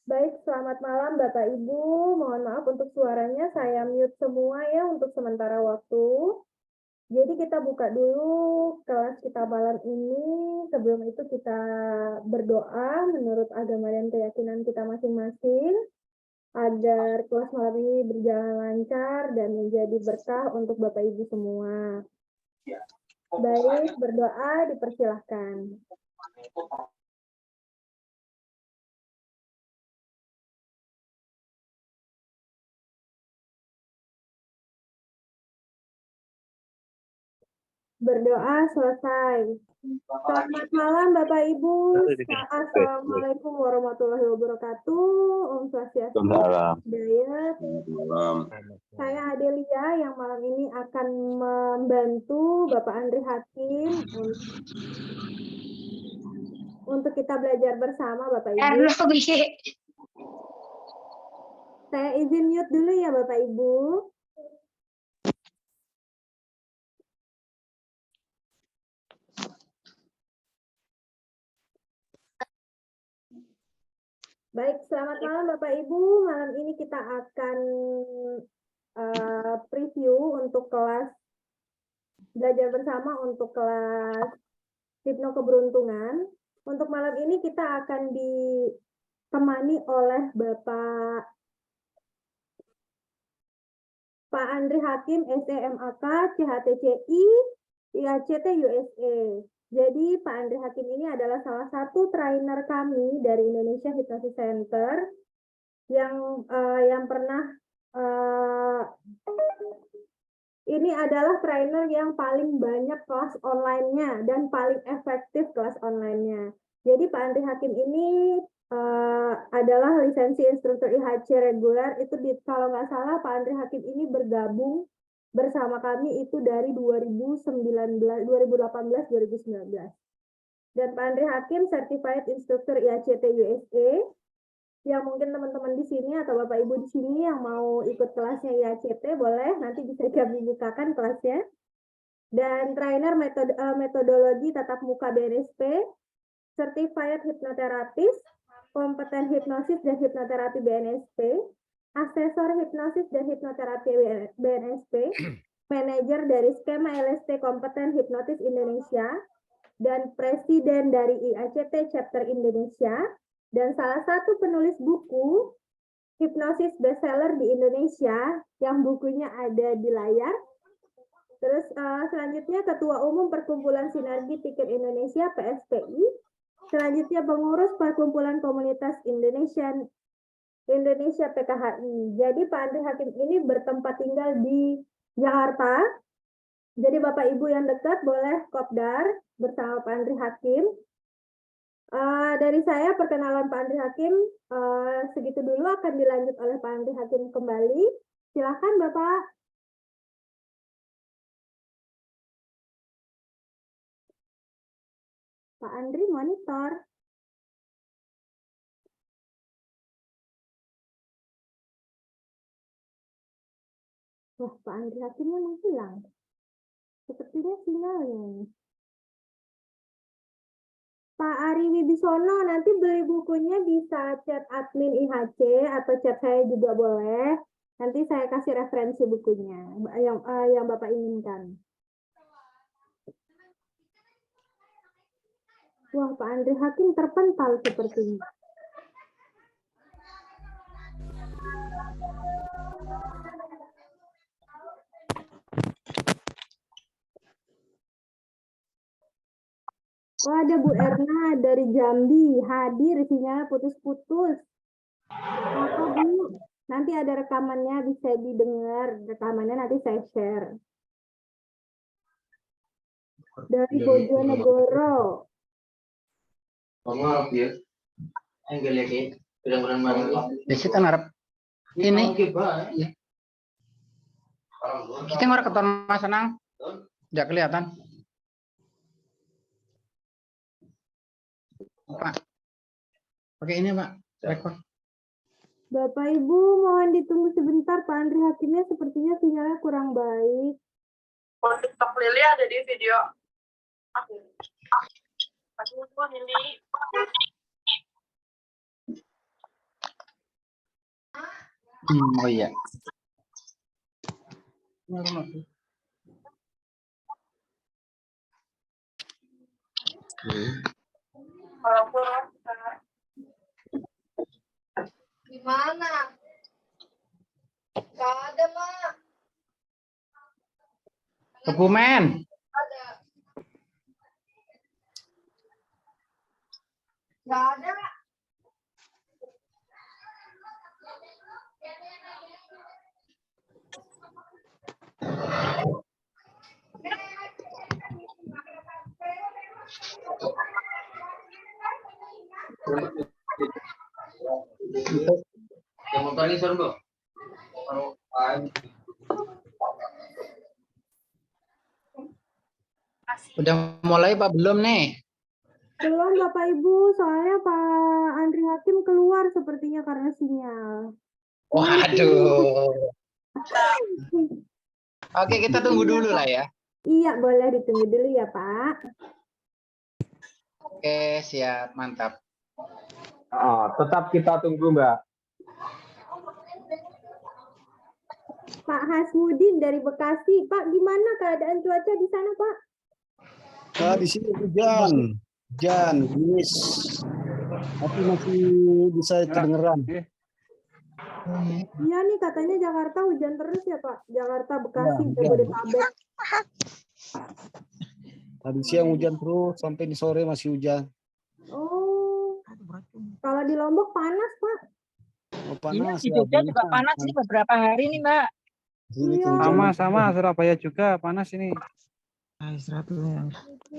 Baik, selamat malam Bapak Ibu. Mohon maaf untuk suaranya, saya mute semua ya untuk sementara waktu. Jadi kita buka dulu kelas kita malam ini. Sebelum itu kita berdoa menurut agama dan keyakinan kita masing-masing agar kelas malam ini berjalan lancar dan menjadi berkah untuk Bapak Ibu semua. Baik, berdoa dipersilahkan. Berdoa selesai. Selamat malam Bapak Ibu. Assalamualaikum warahmatullahi wabarakatuh. Om Swastiastu. Hidayat. Saya Adelia yang malam ini akan membantu Bapak Andri Hakim untuk kita belajar bersama Bapak Ibu. Saya izin mute dulu ya Bapak Ibu. Baik, selamat malam Bapak Ibu. Malam ini kita akan preview untuk kelas belajar bersama untuk kelas hipno keberuntungan. Untuk malam ini kita akan ditemani oleh Pak Andri Hakim, SEMAK, CHTCI, IACT USA. Jadi Pak Andri Hakim ini adalah salah satu trainer kami dari Indonesia Hypnosis Center yang pernah ini adalah trainer yang paling banyak kelas online-nya dan paling efektif kelas online-nya. Jadi Pak Andri Hakim ini adalah lisensi instruktur IHC reguler. Itu kalau nggak salah Pak Andri Hakim ini bergabung bersama kami itu dari 2018, 2019. Dan Pak Andri Hakim Certified Instructor IACT USA. Yang mungkin teman-teman di sini atau Bapak Ibu di sini yang mau ikut kelasnya IACT boleh, nanti bisa kami bukakan kelasnya. Dan trainer metodologi tatap muka BNSP, Certified Hypnotherapist, kompeten hipnosis dan hipnoterapi BNSP, asesor hipnosis dan hipnoterapi BNSP, manajer dari skema LST kompeten hipnotis Indonesia, dan presiden dari IACT chapter Indonesia, dan salah satu penulis buku hipnosis bestseller di Indonesia yang bukunya ada di layar. Terus selanjutnya Ketua Umum Perkumpulan Sinergi Pikir Indonesia PSPI. Selanjutnya pengurus Perkumpulan Komunitas Indonesia PKHI. Jadi Pak Andri Hakim ini bertempat tinggal di Jakarta. Jadi Bapak Ibu yang dekat boleh kopdar bersama Pak Andri Hakim. Dari saya perkenalan Pak Andri Hakim segitu dulu, akan dilanjut oleh Pak Andri Hakim kembali. Silakan Bapak. Pak Andri monitor. Wah, Pak Andri Hakimnya menghilang. Sepertinya sinyalnya. Pak Ari Wibisono, nanti beli bukunya bisa chat admin IHC atau chat saya juga boleh. Nanti saya kasih referensi bukunya yang Bapak inginkan. Wah, Pak Andri Hakim terpental sepertinya. Oh, ada Bu Erna dari Jambi hadir, sinyalnya putus-putus. Apa Bu? Nanti ada rekamannya, bisa didengar rekamannya, nanti saya share. Dari Bojonegoro. Maaf ya, enggak lagi benar-benar banget. Kita ngarep ini. Kita ngarep keton Mas Senang. Enggak kelihatan. Pak. Oke ini Pak, rekor. Bapak Ibu mohon ditunggu sebentar, Pak Andri Hakimnya sepertinya sinyalnya kurang baik. TikTok Lili ada di video aku. Ini. Oh iya. Kalau kurang gimana? Gak ada, Mak. Kebumen. Ada. Gak ada. Yang motor ini suruh, Bu. Udah mulai Pak belum nih? Belum Bapak Ibu, soalnya Pak Andri Hakim keluar sepertinya karena sinyal. Waduh. Oke, kita tunggu dulu lah ya. Iya, boleh ditunggu dulu ya Pak. Oke, siap, mantap. Oh, tetap kita tunggu, Mbak. Pak Hasmudin dari Bekasi. Pak, gimana keadaan cuaca di sana Pak? Di sini hujan, gerimis, tapi masih bisa kedengeran. Iya nih katanya Jakarta hujan terus ya Pak. Jakarta, Bekasi, hujan. Jabodetabek. Tadi siang hujan terus, sampai di sore masih hujan. Oh, kalau di Lombok panas Pak. Oh, Iya, panas di ya. Jogja juga panas ini beberapa hari nih, Mbak. Sini Iya. kehujanan. Sama Surabaya juga panas ini.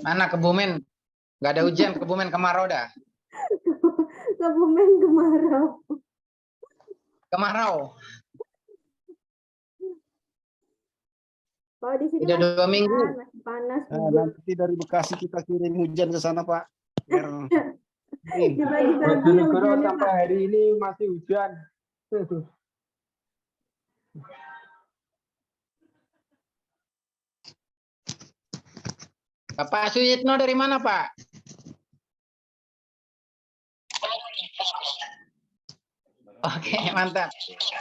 Mana Kebumen? Nggak ada hujan, Kebumen kemarau dah. Kebumen kemarau. Kemarau. Kalau di sini Udah 2 minggu. masih panas Nah, juga. nanti dari Bekasi kita kirim hujan ke sana, Pak. Biar Dibagi-bagi Bojonegoro hujannya sampai Pak. hari ini masih hujan. Bapak Suyitno dari mana, Pak? Oke, mantap.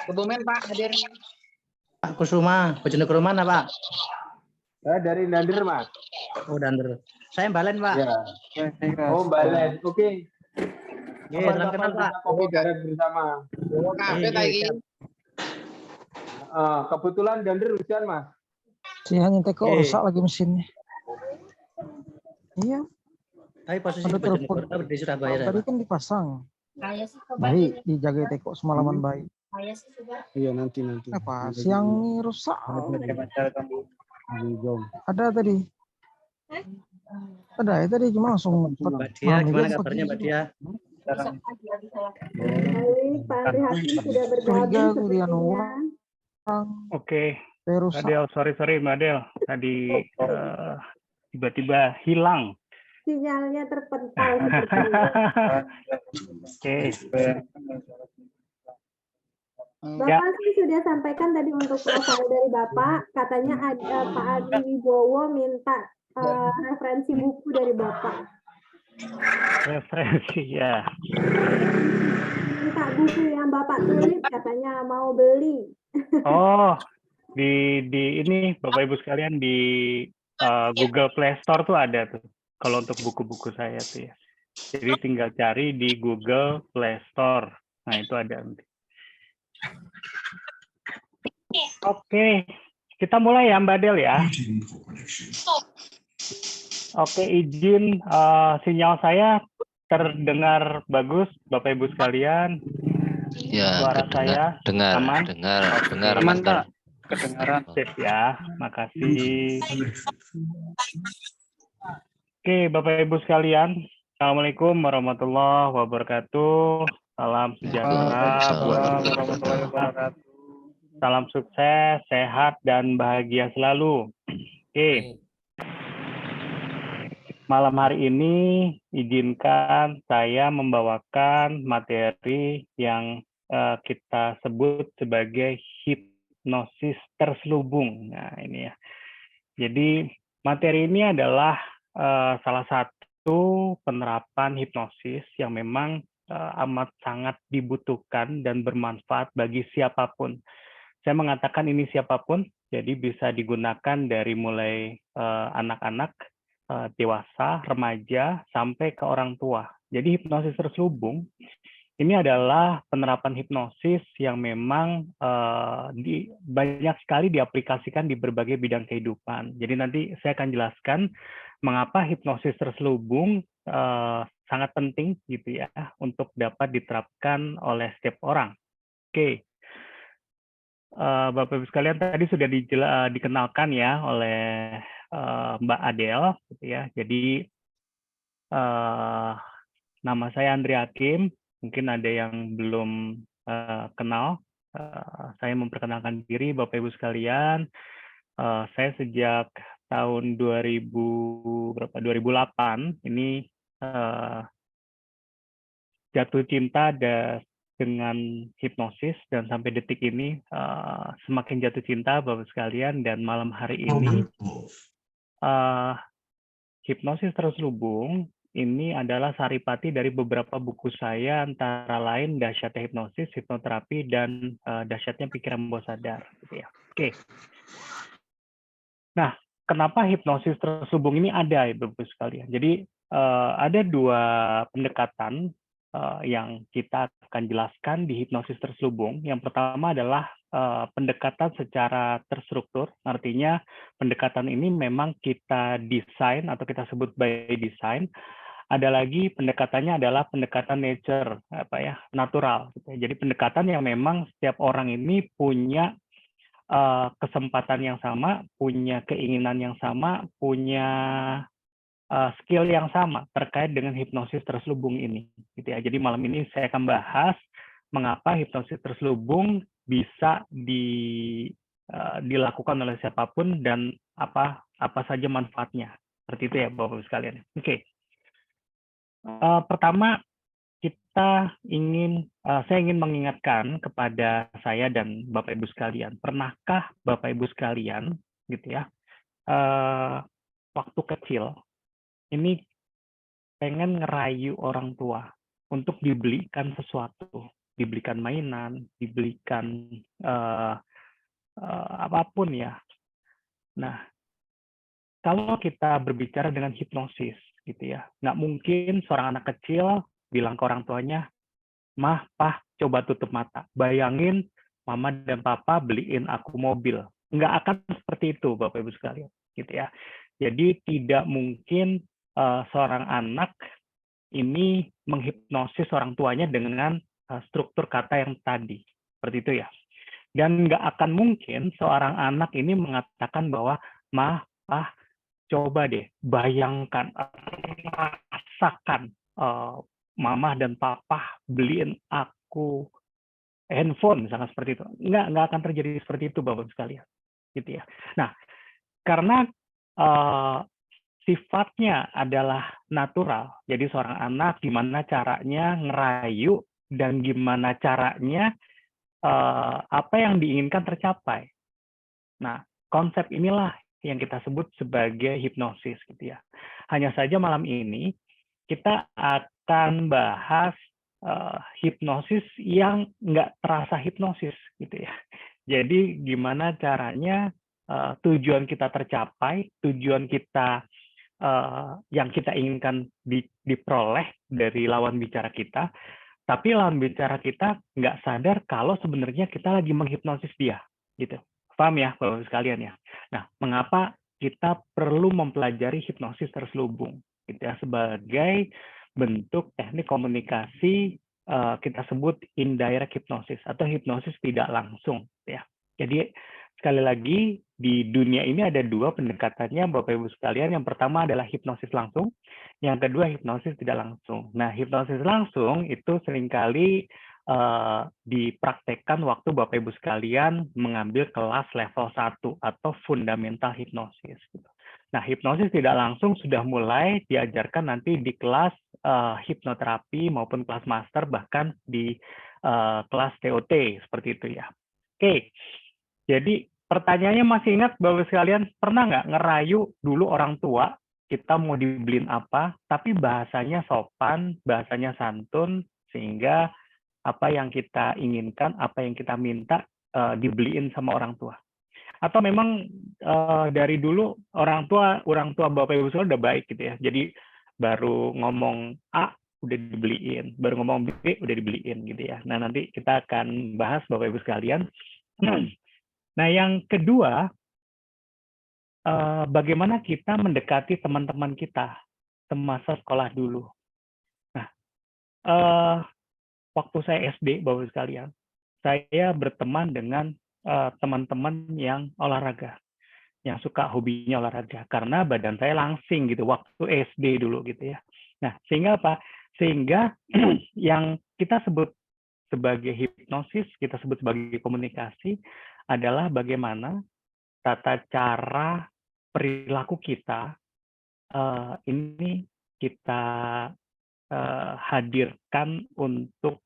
Kebumen, Pak, hadir. Pak Kusuma, Bojonegoro mana, Pak? Dari Nandir, Mas. Oh, Dander. Saya Balen, Pak. Ya. Oh, Balen. Oke. Oke, salam kenal, Pak. Kita kopi bareng bersama. Kafe lagi. Kebetulan Nandir hujan, Mas. Siang teko rusak lagi mesinnya. Iya, Tapi posisi ada di Bojonegoro telepon. atau di Surabaya, Tadi Pak? kan dipasang. Saya sih coba Baik, dijaga teko semalaman baik. Saya sih coba. iya nanti. Apa? Siang ini rusak. Jom. Ada tadi. Ada ya tadi cuma langsung. Mbak Dia, gimana kabarnya, Mbak Dia? Bisa bisa. Baik, Pak Andri Hakim sudah bergabung Curiga aku dia sepertinya. Oke, Rusak. Adel, sorry Mbak Adel. Tadi tiba-tiba hilang. Sinyalnya terpental sepertinya. Oke, Bapak sih sudah sampaikan tadi untuk profil dari Bapak, katanya ada Pak Adi Wibowo minta referensi buku dari Bapak. referensi ya. Minta buku yang Bapak tulis, katanya mau beli. Oh, di ini Bapak Ibu sekalian di Google Play Store tuh ada tuh. Kalau untuk buku-buku saya tuh ya. Jadi tinggal cari di Google Play Store. Nah, itu ada nanti. Oke, kita mulai ya Mbak Del ya. Oke, izin sinyal saya terdengar bagus Bapak Ibu sekalian. Ya, Suara saya aman? dengar, Aman, Master. Kedengaran sip ya. Makasih. Oke, Bapak Ibu sekalian. Assalamualaikum warahmatullahi wabarakatuh. Salam sejahtera buat warahmatullahi wabarakatuh. salam sukses, sehat, dan bahagia selalu. Oke. Malam hari ini izinkan saya membawakan materi yang kita sebut sebagai hipnosis terselubung. Nah, ini ya. Jadi materi ini adalah salah satu penerapan hipnosis yang memang amat sangat dibutuhkan dan bermanfaat bagi siapapun. Saya mengatakan ini siapapun, jadi bisa digunakan dari mulai anak-anak, dewasa, remaja, sampai ke orang tua. Jadi hipnosis terselubung ini adalah penerapan hipnosis yang memang banyak sekali diaplikasikan di berbagai bidang kehidupan. Jadi nanti saya akan jelaskan mengapa hipnosis terselubung sangat penting gitu ya untuk dapat diterapkan oleh setiap orang. Oke. Bapak Ibu sekalian tadi sudah dikenalkan ya oleh Mbak Adele gitu ya. Jadi nama saya Andri Hakim. Mungkin ada yang belum kenal. Saya memperkenalkan diri Bapak Ibu sekalian. Saya sejak tahun 2008 ini jatuh cinta dengan hipnosis dan sampai detik ini semakin jatuh cinta Bapak sekalian, dan malam hari ini hipnosis terselubung ini adalah saripati dari beberapa buku saya, antara lain Dahsyatnya Hipnosis, Hipnoterapi, dan Dahsyatnya Pikiran Bawah Sadar. Gitu ya. Oke. Nah, kenapa hipnosis terselubung ini ada, Bapak sekalian? Jadi ada dua pendekatan yang kita akan jelaskan di hipnosis terselubung. Yang pertama adalah pendekatan secara terstruktur, artinya pendekatan ini memang kita desain atau kita sebut by design. Ada lagi pendekatannya adalah pendekatan nature, natural. Jadi pendekatan yang memang setiap orang ini punya kesempatan yang sama, punya keinginan yang sama, punya skill yang sama terkait dengan hipnosis terselubung ini. Gitu ya. Jadi malam ini saya akan bahas mengapa hipnosis terselubung bisa dilakukan oleh siapapun dan apa saja manfaatnya. Seperti itu ya Bapak-Ibu sekalian. Oke. Pertama, saya ingin mengingatkan kepada saya dan Bapak Ibu sekalian. Pernahkah Bapak Ibu sekalian, gitu ya, waktu kecil ini pengen ngerayu orang tua untuk dibelikan sesuatu, dibelikan mainan, dibelikan apapun ya. Nah, kalau kita berbicara dengan hipnosis, gitu ya, nggak mungkin seorang anak kecil bilang ke orang tuanya, "Mah, Pah, coba tutup mata. Bayangin Mama dan Papa beliin aku mobil." Nggak akan seperti itu, Bapak Ibu sekalian, gitu ya. Jadi tidak mungkin seorang anak ini menghipnosis orang tuanya dengan struktur kata yang tadi, seperti itu ya. Dan nggak akan mungkin seorang anak ini mengatakan bahwa, "Mah, Pah, coba deh bayangkan, rasakan Mama dan Papa beliin aku handphone," misalnya seperti itu. Nggak akan terjadi seperti itu, Bapak sekalian, gitu ya. Nah, karena sifatnya adalah natural, jadi seorang anak gimana caranya ngerayu dan gimana caranya apa yang diinginkan tercapai. Nah, konsep inilah yang kita sebut sebagai hipnosis, gitu ya. Hanya saja malam ini kita akan bahas hipnosis yang nggak terasa hipnosis, gitu ya. Jadi gimana caranya tujuan kita tercapai, tujuan kita yang kita inginkan diperoleh dari lawan bicara kita, tapi lawan bicara kita nggak sadar kalau sebenarnya kita lagi menghipnosis dia, gitu. Paham ya, Bapak sekalian ya. Nah, mengapa kita perlu mempelajari hipnosis terselubung, gitu ya, sebagai bentuk teknik komunikasi kita sebut indirect hypnosis atau hipnosis tidak langsung, ya. Jadi sekali lagi di dunia ini ada dua pendekatannya, Bapak Ibu sekalian. Yang pertama adalah hipnosis langsung, yang kedua hipnosis tidak langsung. Nah, hipnosis langsung itu seringkali dipraktekkan waktu Bapak Ibu sekalian mengambil kelas level 1 atau fundamental hipnosis. Nah, hipnosis tidak langsung sudah mulai diajarkan nanti di kelas hipnoterapi maupun kelas master, bahkan di kelas TOT seperti itu ya. Oke, jadi pertanyaannya masih ingat Bapak sekalian, pernah nggak ngerayu dulu orang tua, kita mau dibeliin apa, tapi bahasanya sopan, bahasanya santun, Sehingga apa yang kita inginkan, apa yang kita minta dibeliin sama orang tua. Atau memang dari dulu orang tua Bapak Ibu saudara udah baik gitu ya. Jadi baru ngomong A udah dibeliin, baru ngomong B udah dibeliin gitu ya. Nah, nanti kita akan bahas Bapak Ibu sekalian. Nah, yang kedua, bagaimana kita mendekati teman-teman kita semasa sekolah dulu. Nah, waktu saya SD, Bapak Ibu sekalian, saya berteman dengan teman-teman yang olahraga, yang suka hobinya olahraga, karena badan saya langsing gitu waktu SD dulu gitu ya. Nah, sehingga apa? Sehingga yang kita sebut sebagai hipnosis, kita sebut sebagai komunikasi adalah bagaimana tata cara perilaku kita ini kita hadirkan untuk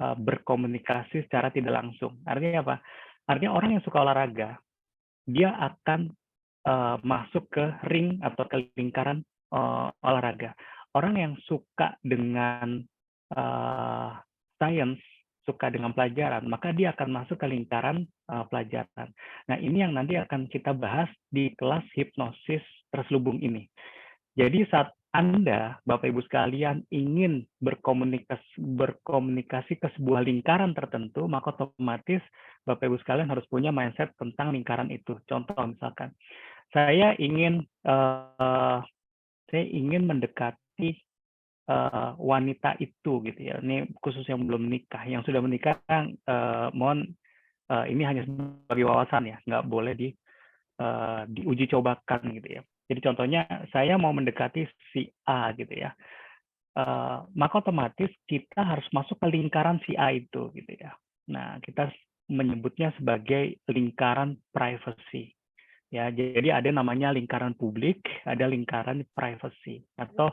berkomunikasi secara tidak langsung. Artinya apa? Artinya orang yang suka olahraga, dia akan masuk ke ring atau ke lingkaran olahraga. Orang yang suka dengan sains, suka dengan pelajaran, maka dia akan masuk ke lingkaran pelajaran. Nah, ini yang nanti akan kita bahas di kelas hipnosis terselubung ini. Jadi saat Anda, Bapak Ibu sekalian, ingin berkomunikasi ke sebuah lingkaran tertentu, maka otomatis Bapak Ibu sekalian harus punya mindset tentang lingkaran itu. Contoh misalkan, saya ingin mendekati wanita itu gitu ya. Ini khusus yang belum menikah. Yang sudah menikah, mohon ini hanya sebagai wawasan ya, nggak boleh diuji cobakan gitu ya. Jadi contohnya saya mau mendekati si A gitu ya. Maka otomatis kita harus masuk ke lingkaran si A itu gitu ya. Nah, kita menyebutnya sebagai lingkaran privacy. Ya, jadi ada namanya lingkaran publik, ada lingkaran privacy atau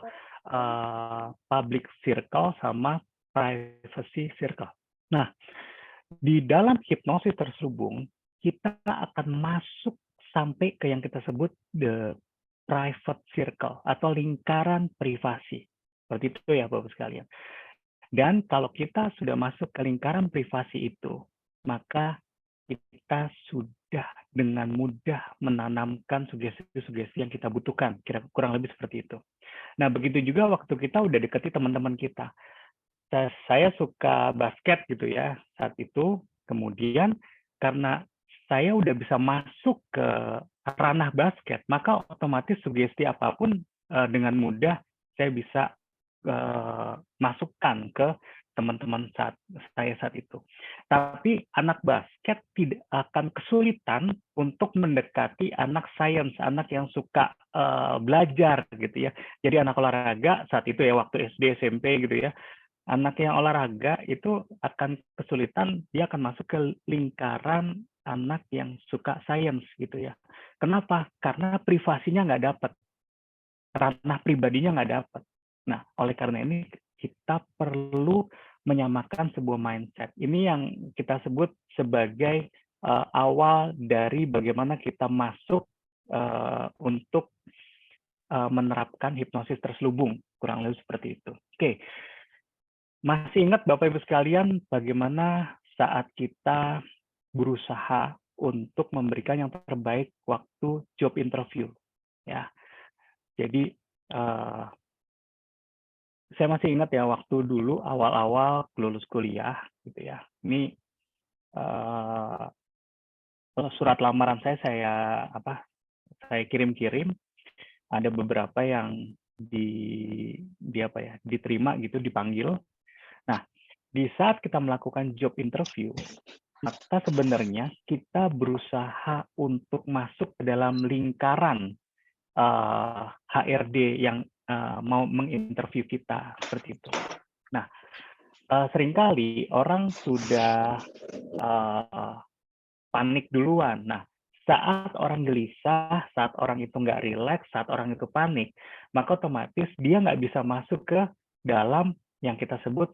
public circle sama privacy circle. Nah, di dalam hipnosis terselubung, kita akan masuk sampai ke yang kita sebut the private circle atau lingkaran privasi. Seperti itu ya Bapak sekalian. Dan kalau kita sudah masuk ke lingkaran privasi itu, maka kita sudah dengan mudah menanamkan sugesti-sugesti yang kita butuhkan. Kurang lebih seperti itu. Nah, begitu juga waktu kita udah dekati teman-teman kita. Saya suka basket gitu ya saat itu. Kemudian karena saya udah bisa masuk ke ranah basket, maka otomatis sugesti apapun dengan mudah saya bisa masukkan ke teman-teman saya saat itu. Tapi anak basket tidak akan kesulitan untuk mendekati anak sains, anak yang suka belajar gitu ya. Jadi anak olahraga saat itu ya waktu SD, SMP gitu ya. Anak yang olahraga itu akan kesulitan, dia akan masuk ke lingkaran anak yang suka sains gitu ya. Kenapa? Karena privasinya nggak dapat. Ranah pribadinya nggak dapat. Nah, oleh karena ini kita perlu menyamakan sebuah mindset. Ini yang kita sebut sebagai awal dari bagaimana kita masuk untuk menerapkan hipnosis terselubung. Kurang lebih seperti itu. Oke. Masih ingat Bapak Ibu sekalian bagaimana saat kita berusaha untuk memberikan yang terbaik waktu job interview, ya. Jadi saya masih ingat ya waktu dulu awal-awal lulus kuliah gitu ya. Ini surat lamaran saya kirim-kirim. Ada beberapa yang diterima gitu, dipanggil. Nah, di saat kita melakukan job interview, maka sebenarnya kita berusaha untuk masuk ke dalam lingkaran HRD yang mau menginterview kita seperti itu. Nah, seringkali orang sudah panik duluan. Nah, saat orang gelisah, saat orang itu nggak rileks, saat orang itu panik, maka otomatis dia nggak bisa masuk ke dalam yang kita sebut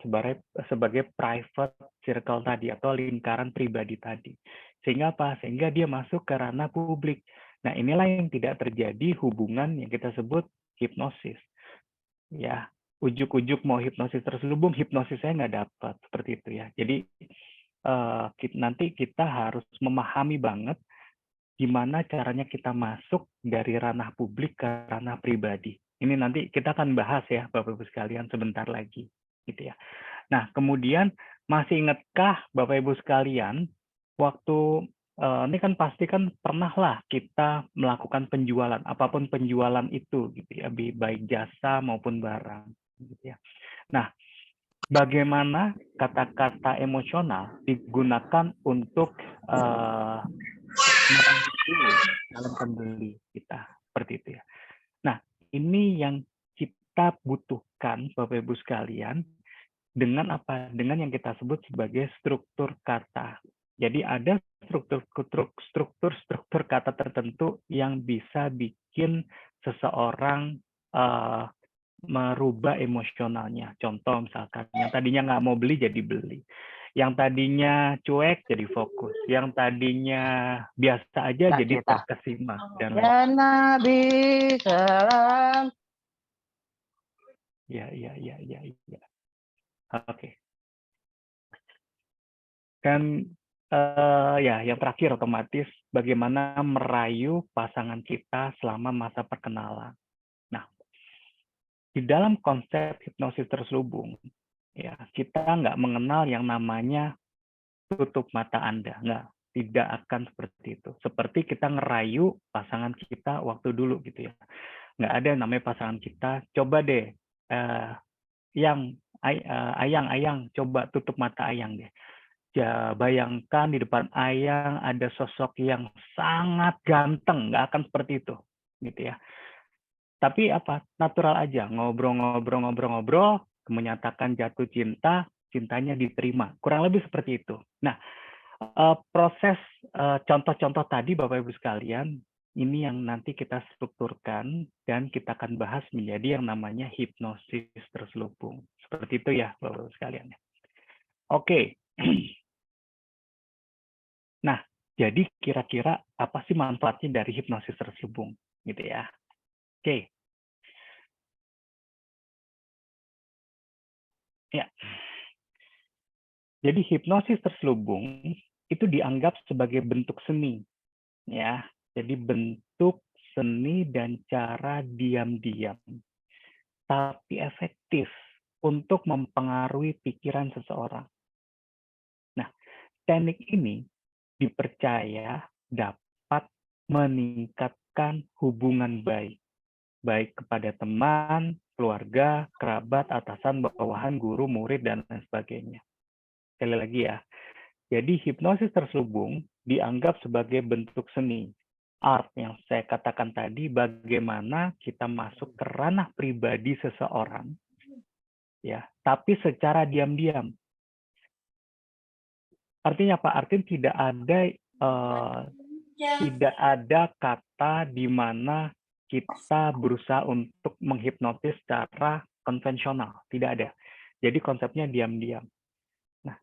sebagai private circle tadi atau lingkaran pribadi tadi. Sehingga apa? Sehingga dia masuk ke ranah publik. Nah, inilah yang tidak terjadi hubungan yang kita sebut hipnosis. Ya, ujuk-ujuk mau hipnosis terselubung, hipnosis saya nggak dapat seperti itu ya. Jadi nanti kita harus memahami banget gimana caranya kita masuk dari ranah publik ke ranah pribadi. Ini nanti kita akan bahas ya Bapak Ibu sekalian sebentar lagi, gitu ya. Nah, kemudian masih ingatkah Bapak Ibu sekalian waktu ini kan pasti kan pernah lah kita melakukan penjualan, apapun penjualan itu, gitu ya, baik jasa maupun barang, gitu ya. Nah, bagaimana kata-kata emosional digunakan untuk merayu calon pembeli kita, seperti itu ya. Nah, ini yang kita butuhkan Bapak Ibu sekalian dengan apa? Dengan yang kita sebut sebagai struktur kata. Jadi ada struktur kata tertentu yang bisa bikin seseorang merubah emosionalnya. Contoh misalkan, yang tadinya nggak mau beli jadi beli. Yang tadinya cuek jadi fokus. Yang tadinya biasa aja jadi terkesima. Dan Ya Nabi salam. ya. Oke. Dan ya, yang terakhir otomatis bagaimana merayu pasangan kita selama masa perkenalan. Nah, di dalam konsep hipnosis terselubung, ya kita nggak mengenal yang namanya tutup mata Anda, tidak akan seperti itu. Seperti kita ngerayu pasangan kita waktu dulu gitu ya, nggak ada yang namanya pasangan kita. Coba deh, Ayang, coba tutup mata Ayang deh. Ya, bayangkan di depan Ayang ada sosok yang sangat ganteng, nggak akan seperti itu, gitu ya. Tapi apa? Natural aja, ngobrol, menyatakan jatuh cinta, cintanya diterima. Kurang lebih seperti itu. Nah, proses contoh-contoh tadi Bapak Ibu sekalian, ini yang nanti kita strukturkan dan kita akan bahas menjadi yang namanya hipnosis terselubung. Seperti itu ya Bapak Ibu sekalian. Oke. Nah, jadi kira-kira apa sih manfaatnya dari hipnosis terselubung, gitu ya? Oke. Ya. Jadi hipnosis terselubung itu dianggap sebagai bentuk seni, ya. Jadi bentuk seni dan cara diam-diam, tapi efektif untuk mempengaruhi pikiran seseorang. Nah, teknik ini dipercaya dapat meningkatkan hubungan baik kepada teman, keluarga, kerabat, atasan, bawahan, guru, murid, dan lain sebagainya. Sekali lagi ya, jadi hipnosis terselubung dianggap sebagai bentuk seni, art yang saya katakan tadi, bagaimana kita masuk ke ranah pribadi seseorang, ya, tapi secara diam-diam. Artinya apa? Artinya tidak ada kata di mana kita berusaha untuk menghipnotis secara konvensional, tidak ada. Jadi konsepnya diam-diam. Nah,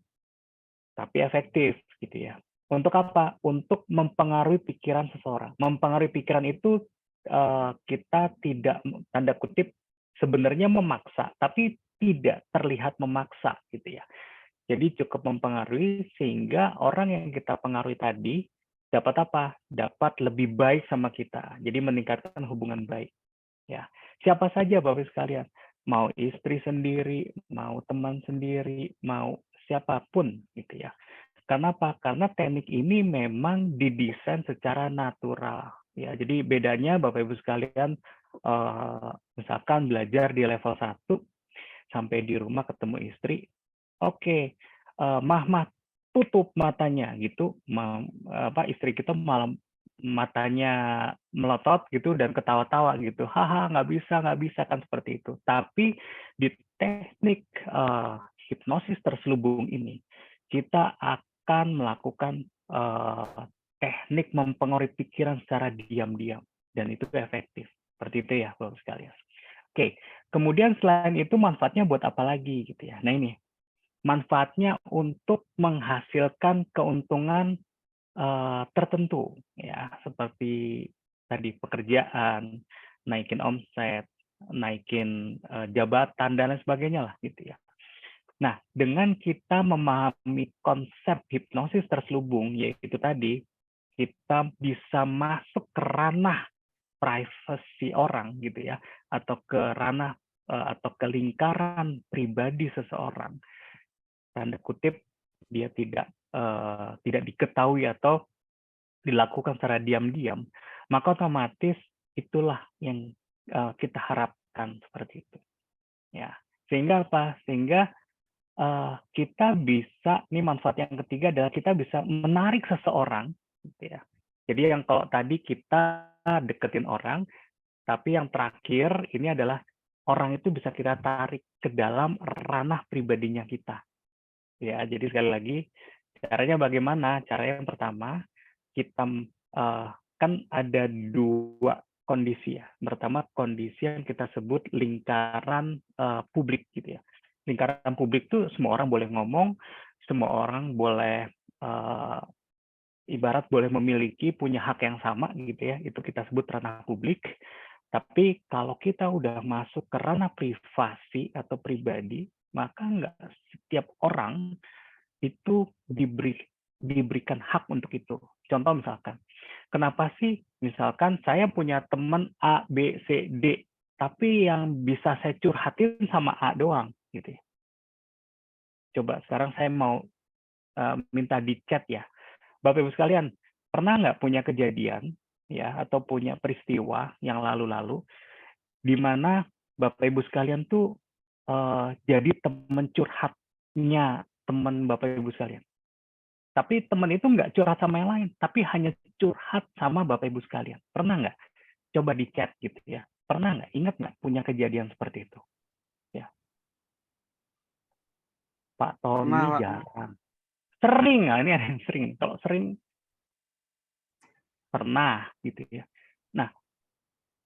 tapi efektif gitu ya. Untuk apa? Untuk mempengaruhi pikiran seseorang. Mempengaruhi pikiran itu kita tidak, tanda kutip, sebenarnya memaksa, tapi tidak terlihat memaksa gitu ya. Jadi cukup mempengaruhi sehingga orang yang kita pengaruhi tadi dapat apa? Dapat lebih baik sama kita. Jadi meningkatkan hubungan baik. Ya, siapa saja Bapak sekalian, mau istri sendiri, mau teman sendiri, mau siapapun gitu ya. Karena apa? Karena teknik ini memang didesain secara natural. Ya, jadi bedanya Bapak Ibu sekalian, misalkan belajar di level 1 sampai di rumah ketemu istri, oke, mah tutup matanya gitu, istri kita malam matanya melotot gitu dan ketawa-tawa gitu, haha nggak bisa kan seperti itu. Tapi di teknik hipnosis terselubung ini kita akan melakukan teknik mempengaruhi pikiran secara diam-diam dan itu efektif. Seperti itu ya Bapak sekalian. Oke, kemudian selain itu manfaatnya buat apa lagi gitu ya. Nah ini manfaatnya untuk menghasilkan keuntungan tertentu ya, seperti tadi pekerjaan, naikin omset, naikin jabatan dan lain sebagainya lah gitu ya. Nah, dengan kita memahami konsep hipnosis terselubung, yaitu tadi, kita bisa masuk ke ranah privasi orang gitu ya, atau ke ranah atau ke lingkaran pribadi seseorang. Tanda kutip, dia tidak diketahui atau dilakukan secara diam-diam, maka otomatis itulah yang kita harapkan seperti itu. Ya, sehingga apa? Sehingga kita bisa, ini manfaat yang ketiga adalah kita bisa menarik seseorang, gitu ya. Jadi yang kalau tadi kita deketin orang, tapi yang terakhir ini adalah orang itu bisa kita tarik ke dalam ranah pribadinya kita. Ya, jadi sekali lagi caranya bagaimana? Cara yang pertama, kita kan ada dua kondisi ya. Pertama, kondisi yang kita sebut lingkaran publik gitu ya. Lingkaran publik itu semua orang boleh ngomong, semua orang boleh ibarat boleh memiliki, punya hak yang sama gitu ya. Itu kita sebut ranah publik. Tapi kalau kita udah masuk ke ranah privasi atau pribadi, maka nggak setiap orang itu diberikan hak untuk itu. Contoh misalkan, kenapa sih misalkan saya punya teman A, B, C, D, tapi yang bisa saya curhatin sama A doang, gitu ya. Coba sekarang saya mau minta di chat ya, Bapak Ibu sekalian, pernah nggak punya kejadian ya atau punya peristiwa yang lalu-lalu di mana Bapak Ibu sekalian tuh jadi teman curhatnya teman Bapak Ibu sekalian. Tapi teman itu nggak curhat sama yang lain, tapi hanya curhat sama Bapak Ibu sekalian. Pernah nggak? Coba di chat gitu ya. Pernah nggak? Ingat nggak punya kejadian seperti itu? Ya. Pak Tommy jarang. Sering, nah ini ada yang sering. Kalau sering, pernah gitu ya. Nah,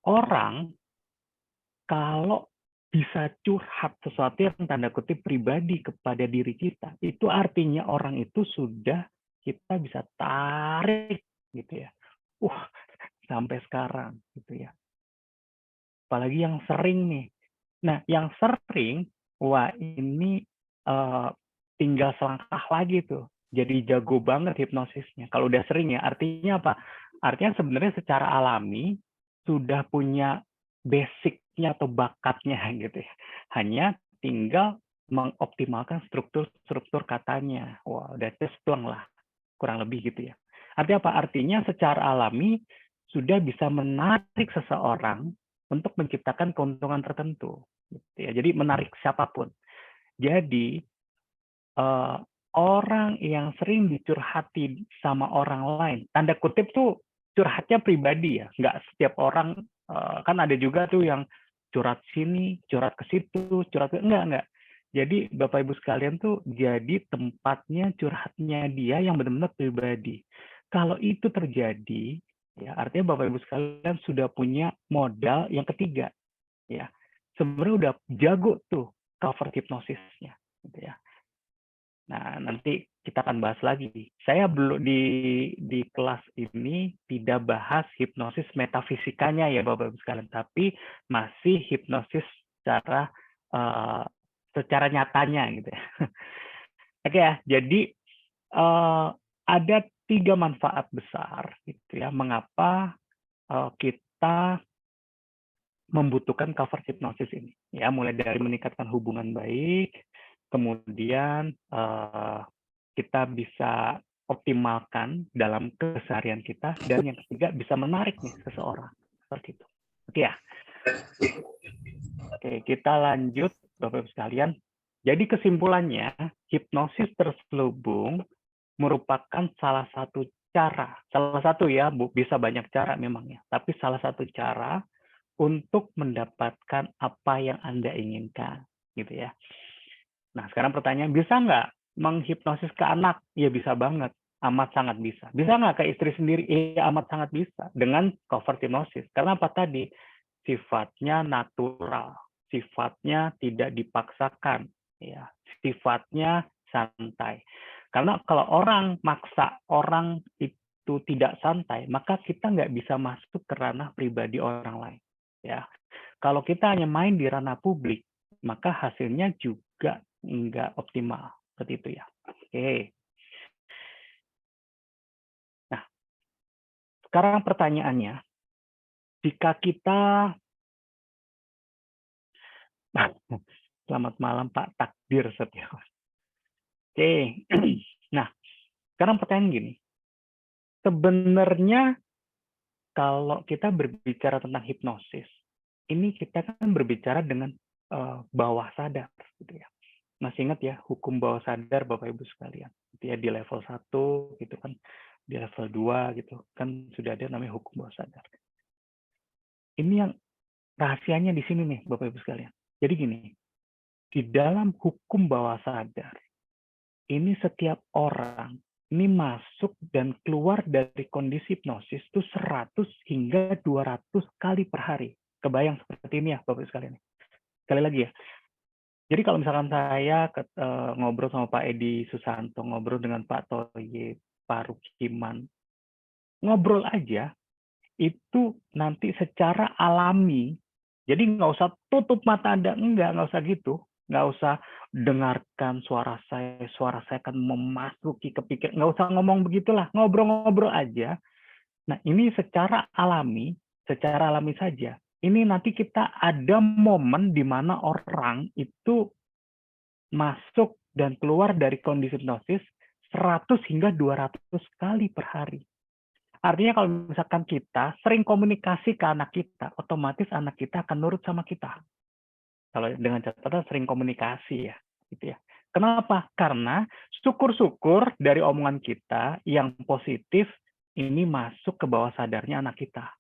orang kalau bisa curhat sesuatu yang tanda kutip pribadi kepada diri kita, itu artinya orang itu sudah kita bisa tarik gitu ya. Sampai sekarang gitu ya. Apalagi yang sering nih. Nah, yang sering, wah ini tinggal selangkah lagi tuh. Jadi jago banget hipnosisnya. Kalau udah sering ya, artinya apa? Artinya sebenarnya secara alami sudah punya basicnya atau bakatnya gitu ya. Hanya tinggal mengoptimalkan struktur katanya. Wah, udah tes doang lah. Kurang lebih gitu ya. Artinya apa? Artinya secara alami sudah bisa menarik seseorang untuk menciptakan keuntungan tertentu. Gitu ya. Jadi menarik siapapun. Jadi orang yang sering dicurhati sama orang lain, tanda kutip tuh curhatnya pribadi ya, nggak setiap orang, kan ada juga tuh yang curhat sini, curhat ke situ, curhat ke, enggak. Jadi Bapak Ibu sekalian tuh jadi tempatnya curhatnya dia yang benar-benar pribadi. Kalau itu terjadi, ya artinya Bapak Ibu sekalian sudah punya modal yang ketiga, ya sebenarnya udah jago tuh cover hipnosisnya, gitu ya. Nah, nanti kita akan bahas lagi. Saya belum di kelas ini tidak bahas hipnosis metafisikanya ya Bapak Ibu sekalian, tapi masih hipnosis secara nyatanya gitu ya. Oke ya, jadi ada 3 manfaat besar gitu ya. Mengapa kita membutuhkan cover hipnosis ini? Ya, mulai dari meningkatkan hubungan baik, kemudian kita bisa optimalkan dalam keseharian kita, dan yang ketiga bisa menarik nih seseorang seperti itu. Oke ya. Oke, kita lanjut Bapak Ibu sekalian. Jadi kesimpulannya, hipnosis terselubung merupakan salah satu cara, salah satu ya, bisa banyak cara memang ya, tapi salah satu cara untuk mendapatkan apa yang Anda inginkan, gitu ya. Nah, sekarang pertanyaan, bisa nggak menghipnosis ke anak? Ya bisa banget, amat sangat bisa. Bisa nggak ke istri sendiri? Ya amat sangat bisa, dengan cover hipnosis. Karena apa tadi? Sifatnya natural, sifatnya tidak dipaksakan, ya, sifatnya santai. Karena kalau orang maksa orang itu tidak santai, maka kita nggak bisa masuk ke ranah pribadi orang lain. Ya, Kalau kita hanya main di ranah publik, maka hasilnya juga nggak optimal. Seperti itu ya. Oke. Nah, sekarang pertanyaannya, jika kita selamat malam Pak Takdir Setiawan. Oke. Nah, sekarang pertanyaan gini. Sebenarnya kalau kita berbicara tentang hipnosis, ini kita kan berbicara dengan bawah sadar gitu ya. Masih ingat ya hukum bawah sadar Bapak Ibu sekalian. Gitu ya, di level 1 gitu kan, di level 2 gitu kan sudah ada namanya hukum bawah sadar. Ini yang rahasianya di sini nih Bapak Ibu sekalian. Jadi gini, di dalam hukum bawah sadar, ini setiap orang ini masuk dan keluar dari kondisi hipnosis itu 100 hingga 200 kali per hari. Kebayang seperti ini ya Bapak Ibu sekalian. Sekali lagi ya. Jadi kalau misalkan saya ngobrol sama Pak Edi Susanto, ngobrol dengan Pak Toye, Pak Rukiman, ngobrol aja, itu nanti secara alami, jadi nggak usah tutup mata Anda, nggak usah gitu. Nggak usah dengarkan suara saya akan memasuki ke pikiran, nggak usah ngomong begitulah, ngobrol-ngobrol aja. Nah ini secara alami saja. Ini nanti kita ada momen di mana orang itu masuk dan keluar dari kondisi hipnosis 100 hingga 200 kali per hari. Artinya kalau misalkan kita sering komunikasi ke anak kita, otomatis anak kita akan nurut sama kita. Kalau dengan catatan sering komunikasi ya, gitu ya. Kenapa? Karena syukur-syukur dari omongan kita yang positif ini masuk ke bawah sadarnya anak kita.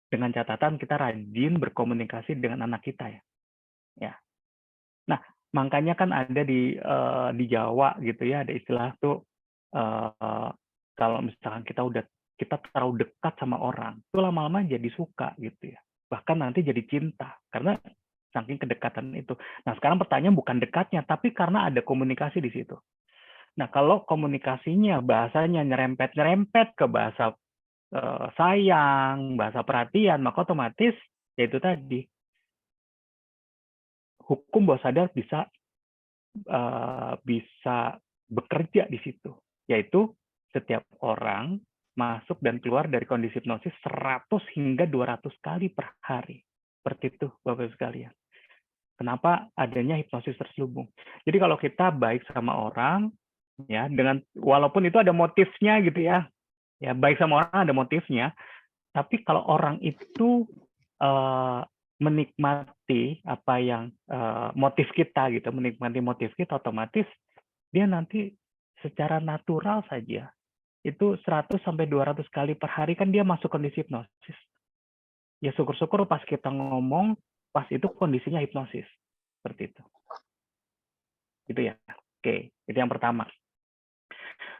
Dengan catatan kita rajin berkomunikasi dengan anak kita ya. Ya. Nah, makanya kan ada di Jawa gitu ya, ada istilah tuh kalau misalkan kita terlalu dekat sama orang, itu lama-lama jadi suka gitu ya. Bahkan nanti jadi cinta karena saking kedekatan itu. Nah, sekarang pertanyaan bukan dekatnya, tapi karena ada komunikasi di situ. Nah, kalau komunikasinya, bahasanya nyerempet-nyerempet ke bahasa sayang, bahasa perhatian, maka otomatis, yaitu tadi, hukum bawah sadar bisa bekerja di situ. Yaitu setiap orang masuk dan keluar dari kondisi hipnosis 100 hingga 200 kali per hari. Seperti itu, Bapak-Ibu sekalian. Kenapa adanya hipnosis terselubung? Jadi kalau kita baik sama orang, ya dengan walaupun itu ada motifnya gitu ya, baik sama orang ada motifnya, tapi kalau orang itu menikmati apa yang motif kita gitu, menikmati motif kita, otomatis dia nanti secara natural saja itu 100 sampai 200 kali per hari kan dia masuk kondisi hipnosis. Ya syukur-syukur pas kita ngomong pas itu kondisinya hipnosis. Seperti itu. Gitu ya. Oke, itu yang pertama.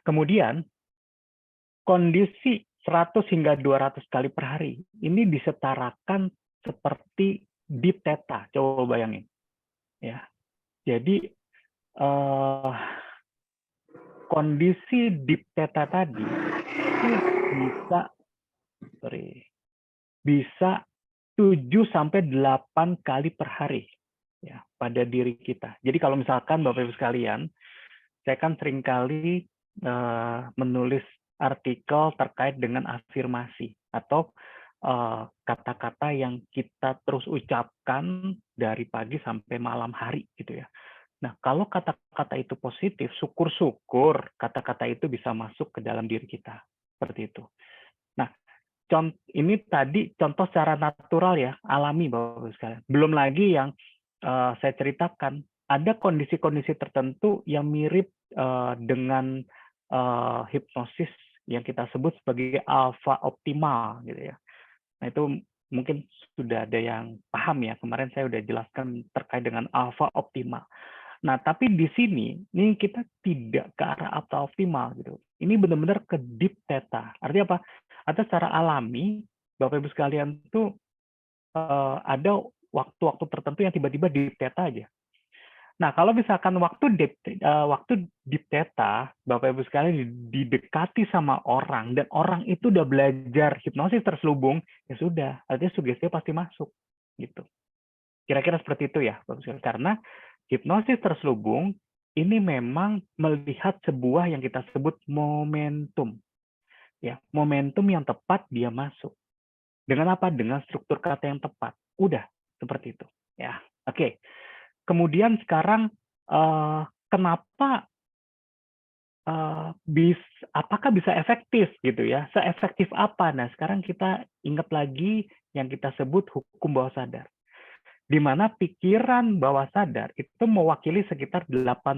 Kemudian, kondisi 100 hingga 200 kali per hari, ini disetarakan seperti deep theta. Coba bayangin. Ya. Jadi, kondisi deep theta tadi, itu bisa 7 sampai 8 kali per hari ya pada diri kita. Jadi kalau misalkan Bapak Ibu sekalian, saya kan seringkali menulis artikel terkait dengan afirmasi atau kata-kata yang kita terus ucapkan dari pagi sampai malam hari gitu ya. Nah, kalau kata-kata itu positif, syukur-syukur kata-kata itu bisa masuk ke dalam diri kita. Seperti itu. Nah, ini tadi contoh secara natural ya, alami Bapak-Ibu sekalian. Belum lagi yang saya ceritakan, ada kondisi-kondisi tertentu yang mirip dengan hipnosis yang kita sebut sebagai alpha optimal gitu ya. Nah, itu mungkin sudah ada yang paham ya. Kemarin saya sudah jelaskan terkait dengan alpha optimal. Nah, tapi di sini ini kita tidak ke arah alpha optimal gitu. Ini benar-benar ke deep theta. Artinya apa? Atau secara alami, Bapak Ibu sekalian tuh ada waktu-waktu tertentu yang tiba-tiba deep theta aja. Nah, kalau misalkan waktu deep theta, Bapak Ibu sekalian didekati sama orang dan orang itu udah belajar hipnosis terselubung, ya sudah, artinya sugestinya pasti masuk gitu. Kira-kira seperti itu ya, Bapak Sekalian. Karena hipnosis terselubung ini memang melihat sebuah yang kita sebut momentum. Ya, momentum yang tepat dia masuk. Dengan apa? Dengan struktur kata yang tepat. Udah, seperti itu. Ya, oke. Kemudian sekarang kenapa apakah bisa efektif gitu ya? Seefektif apa? Nah, sekarang kita ingat lagi yang kita sebut hukum bawah sadar. Di mana pikiran bawah sadar itu mewakili sekitar 88%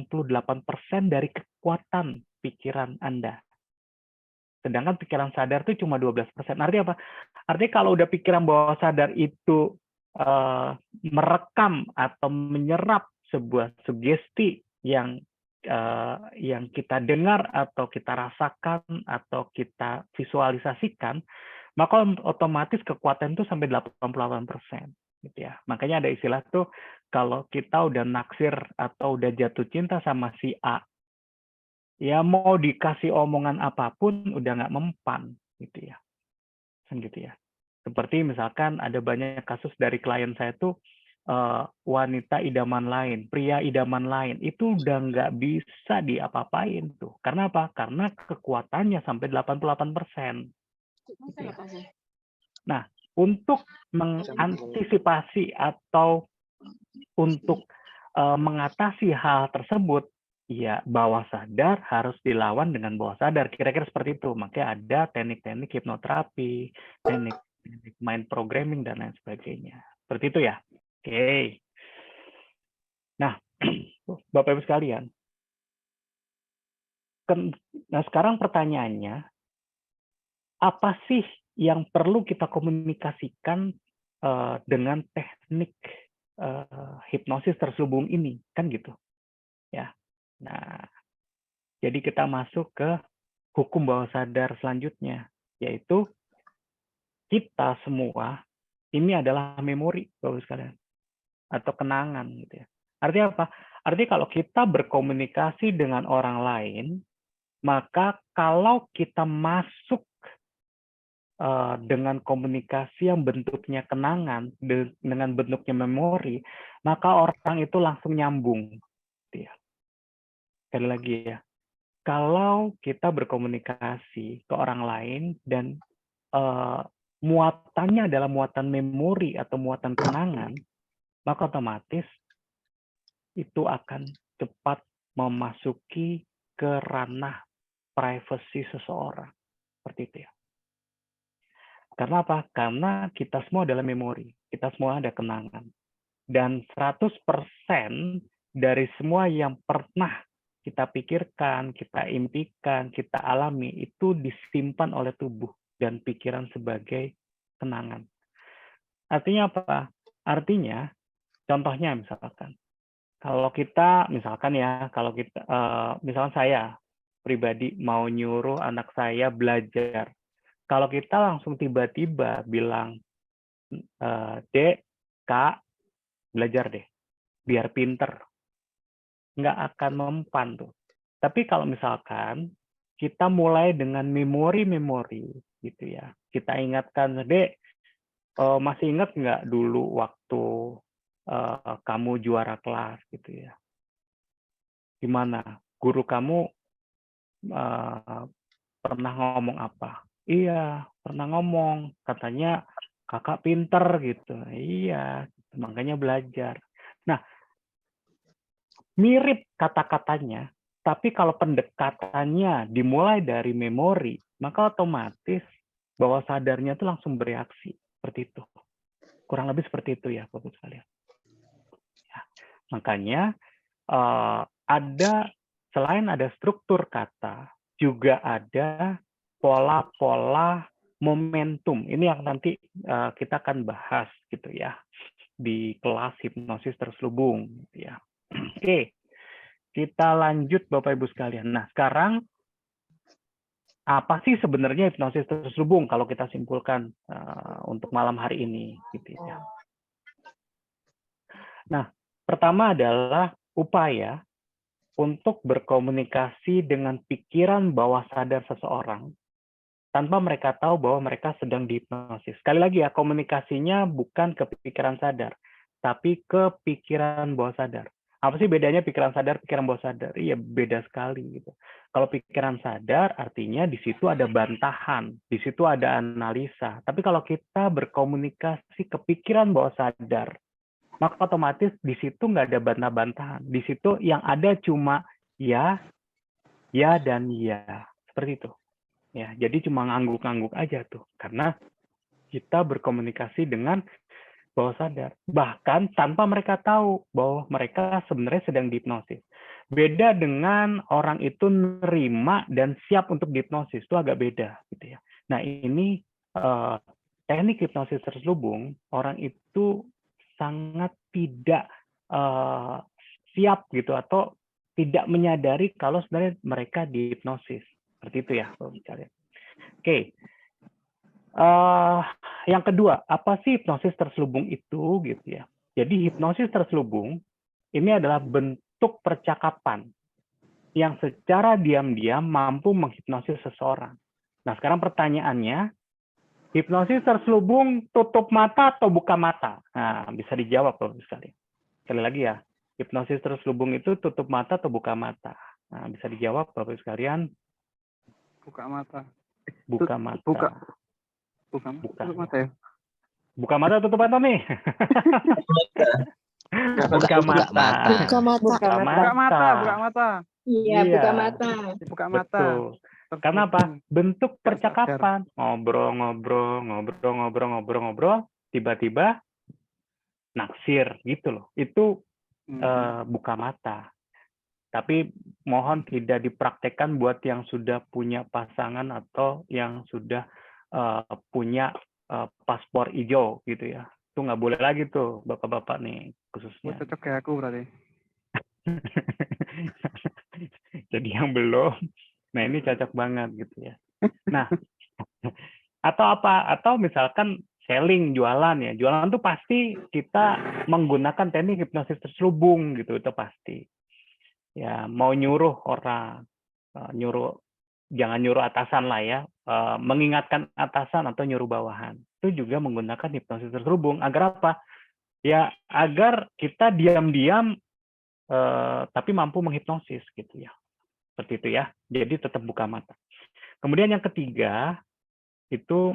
dari kekuatan pikiran Anda. Sedangkan pikiran sadar itu cuma 12%. Artinya apa? Artinya kalau udah pikiran bawah sadar itu merekam atau menyerap sebuah sugesti yang kita dengar atau kita rasakan atau kita visualisasikan, maka otomatis kekuatan itu sampai 88%. Gitu ya. Makanya ada istilah tuh kalau kita udah naksir atau udah jatuh cinta sama si A, ya mau dikasih omongan apapun udah nggak mempan, gitu ya. Gitu ya. Seperti misalkan ada banyak kasus dari klien saya tuh wanita idaman lain, pria idaman lain, itu udah nggak bisa diapa-apain tuh. Karena apa? Karena kekuatannya sampai 88%. Gitu ya. Nah, untuk mengantisipasi atau untuk mengatasi hal tersebut, ya bawah sadar harus dilawan dengan bawah sadar. Kira-kira seperti itu. Makanya ada teknik-teknik hipnoterapi, teknik mind programming, dan lain sebagainya. Seperti itu ya. Oke. Nah, Bapak Ibu sekalian. Nah, sekarang pertanyaannya, apa sih yang perlu kita komunikasikan dengan teknik hipnosis terselubung ini? Kan gitu. Ya. Nah, jadi kita masuk ke hukum bawah sadar selanjutnya, yaitu kita semua ini adalah memori, Bapak sekalian, atau kenangan gitu ya. Artinya apa? Artinya kalau kita berkomunikasi dengan orang lain, maka kalau kita masuk dengan komunikasi yang bentuknya kenangan, dengan bentuknya memori, maka orang itu langsung nyambung. Gitu ya. Sekali lagi ya, kalau kita berkomunikasi ke orang lain dan muatannya adalah muatan memori atau muatan kenangan, maka otomatis itu akan cepat memasuki ke ranah privasi seseorang. Seperti itu ya. Karena apa? Karena kita semua adalah memori, kita semua ada kenangan. Dan 100% dari semua yang pernah kita pikirkan, kita impikan, kita alami, itu disimpan oleh tubuh dan pikiran sebagai kenangan. Artinya apa? Artinya, contohnya misalkan, kalau kita, misalkan ya, kalau kita, misalkan saya pribadi mau nyuruh anak saya belajar, kalau kita langsung tiba-tiba bilang, Dek, Kak, belajar deh, biar pinter, nggak akan mempan tuh. Tapi kalau misalkan kita mulai dengan memori-memori, gitu ya, kita ingatkan, Dek, masih ingat nggak dulu waktu kamu juara kelas, gitu ya? Gimana? Guru kamu pernah ngomong apa? Iya, pernah ngomong. Katanya kakak pinter gitu. Iya, makanya belajar. Nah, mirip kata-katanya, tapi kalau pendekatannya dimulai dari memori, maka otomatis bawah sadarnya itu langsung bereaksi. Seperti itu. Kurang lebih seperti itu ya, Bapak sekalian. Ya, makanya selain ada struktur kata, juga ada pola-pola momentum. Ini yang nanti kita akan bahas gitu ya di kelas hipnosis terselubung gitu ya. Oke. Kita lanjut Bapak Ibu sekalian. Nah, sekarang apa sih sebenarnya hipnosis terselubung kalau kita simpulkan untuk malam hari ini gitu ya. Nah, pertama adalah upaya untuk berkomunikasi dengan pikiran bawah sadar seseorang tanpa mereka tahu bahwa mereka sedang dihipnosis. Sekali lagi ya, komunikasinya bukan ke pikiran sadar, tapi ke pikiran bawah sadar. Apa sih bedanya pikiran sadar, pikiran bawah sadar? Iya, beda sekali gitu. Kalau pikiran sadar artinya di situ ada bantahan, di situ ada analisa. Tapi kalau kita berkomunikasi ke pikiran bawah sadar, maka otomatis di situ nggak ada bantah-bantahan. Di situ yang ada cuma ya, ya dan ya. Seperti itu. Ya, jadi cuma ngangguk-ngangguk aja tuh. Karena kita berkomunikasi dengan bawah sadar. Bahkan tanpa mereka tahu bahwa mereka sebenarnya sedang dihipnosis. Beda dengan orang itu nerima dan siap untuk dihipnosis. Itu agak beda. Gitu ya. Nah, ini teknik hipnosis terselubung, orang itu sangat tidak siap gitu atau tidak menyadari kalau sebenarnya mereka dihipnosis. Seperti itu ya. Oke. Yang kedua, apa sih hipnosis terselubung itu gitu ya? Jadi hipnosis terselubung ini adalah bentuk percakapan yang secara diam-diam mampu menghipnosis seseorang. Nah, sekarang pertanyaannya, hipnosis terselubung tutup mata atau buka mata? Nah, bisa dijawab Bapak sekali. Sekali lagi ya, hipnosis terselubung itu tutup mata atau buka mata? Nah, bisa dijawab Bapak sekalian. Buka mata. Buka mata. Buka mata ya. Buka mata tutup mata nih. Buka mata. Buka mata. Buka mata. Buka mata. Iya, buka mata. Buka mata. Betul. Karena apa? Bentuk percakapan. Ngobrol, tiba-tiba naksir gitu loh. Itu buka mata. Tapi mohon tidak dipraktekkan buat yang sudah punya pasangan atau yang sudah punya paspor hijau gitu ya. Itu nggak boleh lagi tuh bapak-bapak nih khususnya. Cocok kayak aku berarti. Jadi yang belum, nah ini cocok banget gitu ya. Nah, atau apa? Atau misalkan selling, jualan ya. Jualan tuh pasti kita menggunakan teknik hipnosis terselubung gitu, itu pasti. Ya, mau nyuruh orang, jangan nyuruh atasan lah ya, mengingatkan atasan atau nyuruh bawahan. Itu juga menggunakan hipnosis terselubung. Agar apa? Ya, agar kita diam-diam tapi mampu menghipnosis gitu ya. Seperti itu ya. Jadi tetap buka mata. Kemudian yang ketiga, itu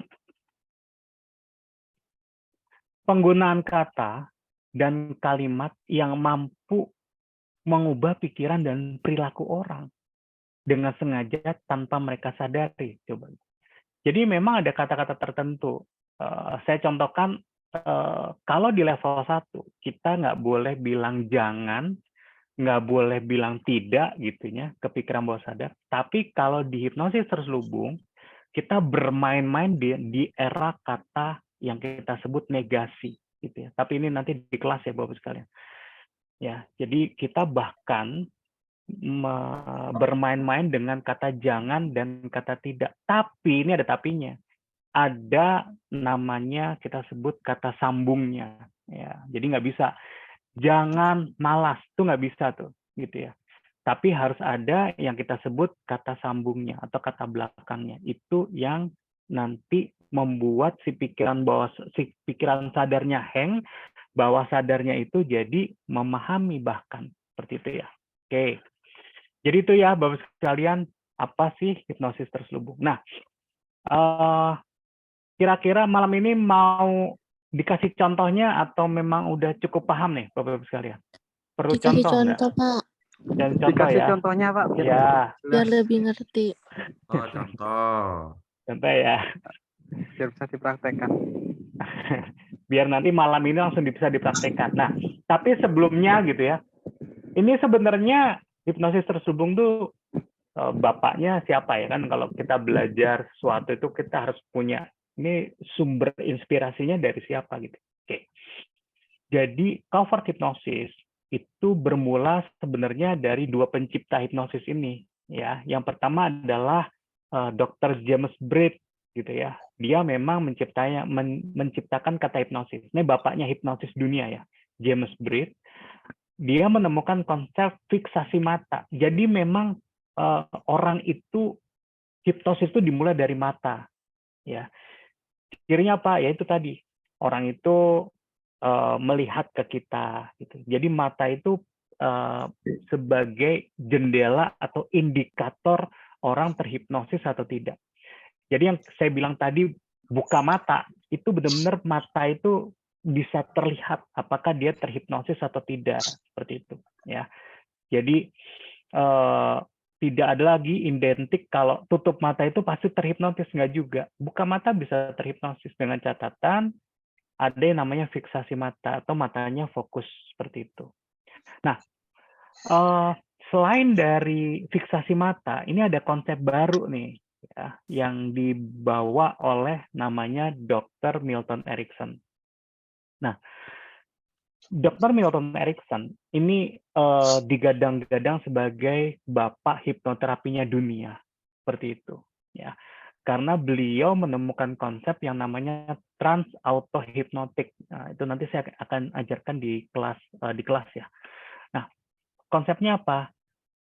penggunaan kata dan kalimat yang mampu mengubah pikiran dan perilaku orang dengan sengaja tanpa mereka sadari. Coba. Jadi memang ada kata-kata tertentu. Saya contohkan, kalau di level 1, kita nggak boleh bilang jangan, nggak boleh bilang tidak gitu ya, ke pikiran bawah sadar. Tapi kalau di hipnosis terselubung, kita bermain-main di era kata yang kita sebut negasi. Gitu ya. Tapi ini nanti di kelas ya Bapak sekalian. Ya, jadi kita bahkan bermain-main dengan kata jangan dan kata tidak. Tapi ini ada tapinya. Ada namanya kita sebut kata sambungnya. Ya, jadi nggak bisa jangan malas, itu nggak bisa tuh, gitu ya. Tapi harus ada yang kita sebut kata sambungnya atau kata belakangnya. Itu yang nanti membuat si pikiran sadarnya hang, bawah sadarnya itu jadi memahami bahkan seperti itu ya. Oke. Jadi itu ya Bapak sekalian, apa sih hipnosis terselubung. Nah, kira-kira malam ini mau dikasih contohnya atau memang udah cukup paham nih Bapak-Bapak sekalian? Perlu Dikasih contoh contoh, nggak? Pak. Dan contoh Dikasih ya. contohnya, Pak. Ya. Biar lebih ngerti. Oh, contoh. Contoh ya. Biar bisa dipraktekkan. Biar nanti malam ini langsung bisa dipraktekkan. Nah, tapi sebelumnya gitu ya. Ini sebenarnya hipnosis terselubung tuh bapaknya siapa ya kan? Kalau kita belajar sesuatu itu kita harus punya ini sumber inspirasinya dari siapa gitu. Oke. Jadi covert hipnosis itu bermula sebenarnya dari dua pencipta hipnosis ini ya. Yang pertama adalah Dr. James Braid gitu ya. Dia memang menciptakan kata hipnosis. Ini bapaknya hipnosis dunia ya. James Braid. Dia menemukan konsep fiksasi mata. Jadi memang orang itu hipnosis itu dimulai dari mata ya. Cirinya apa? Ya itu tadi. Orang itu melihat ke kita gitu. Jadi mata itu sebagai jendela atau indikator orang terhipnosis atau tidak. Jadi yang saya bilang tadi buka mata itu benar-benar mata itu bisa terlihat apakah dia terhipnosis atau tidak, seperti itu ya. Jadi tidak ada lagi identik kalau tutup mata itu pasti terhipnotis, nggak juga. Buka mata bisa terhipnosis dengan catatan ada yang namanya fiksasi mata atau matanya fokus, seperti itu. Nah, selain dari fiksasi mata, ini ada konsep baru nih ya, yang dibawa oleh namanya Dr. Milton Erickson. Nah, Dr. Milton Erickson ini digadang-gadang sebagai bapak hipnoterapinya dunia, seperti itu ya. Karena beliau menemukan konsep yang namanya trans auto hipnotik. Nah, itu nanti saya akan ajarkan di kelas ya. Nah, konsepnya apa?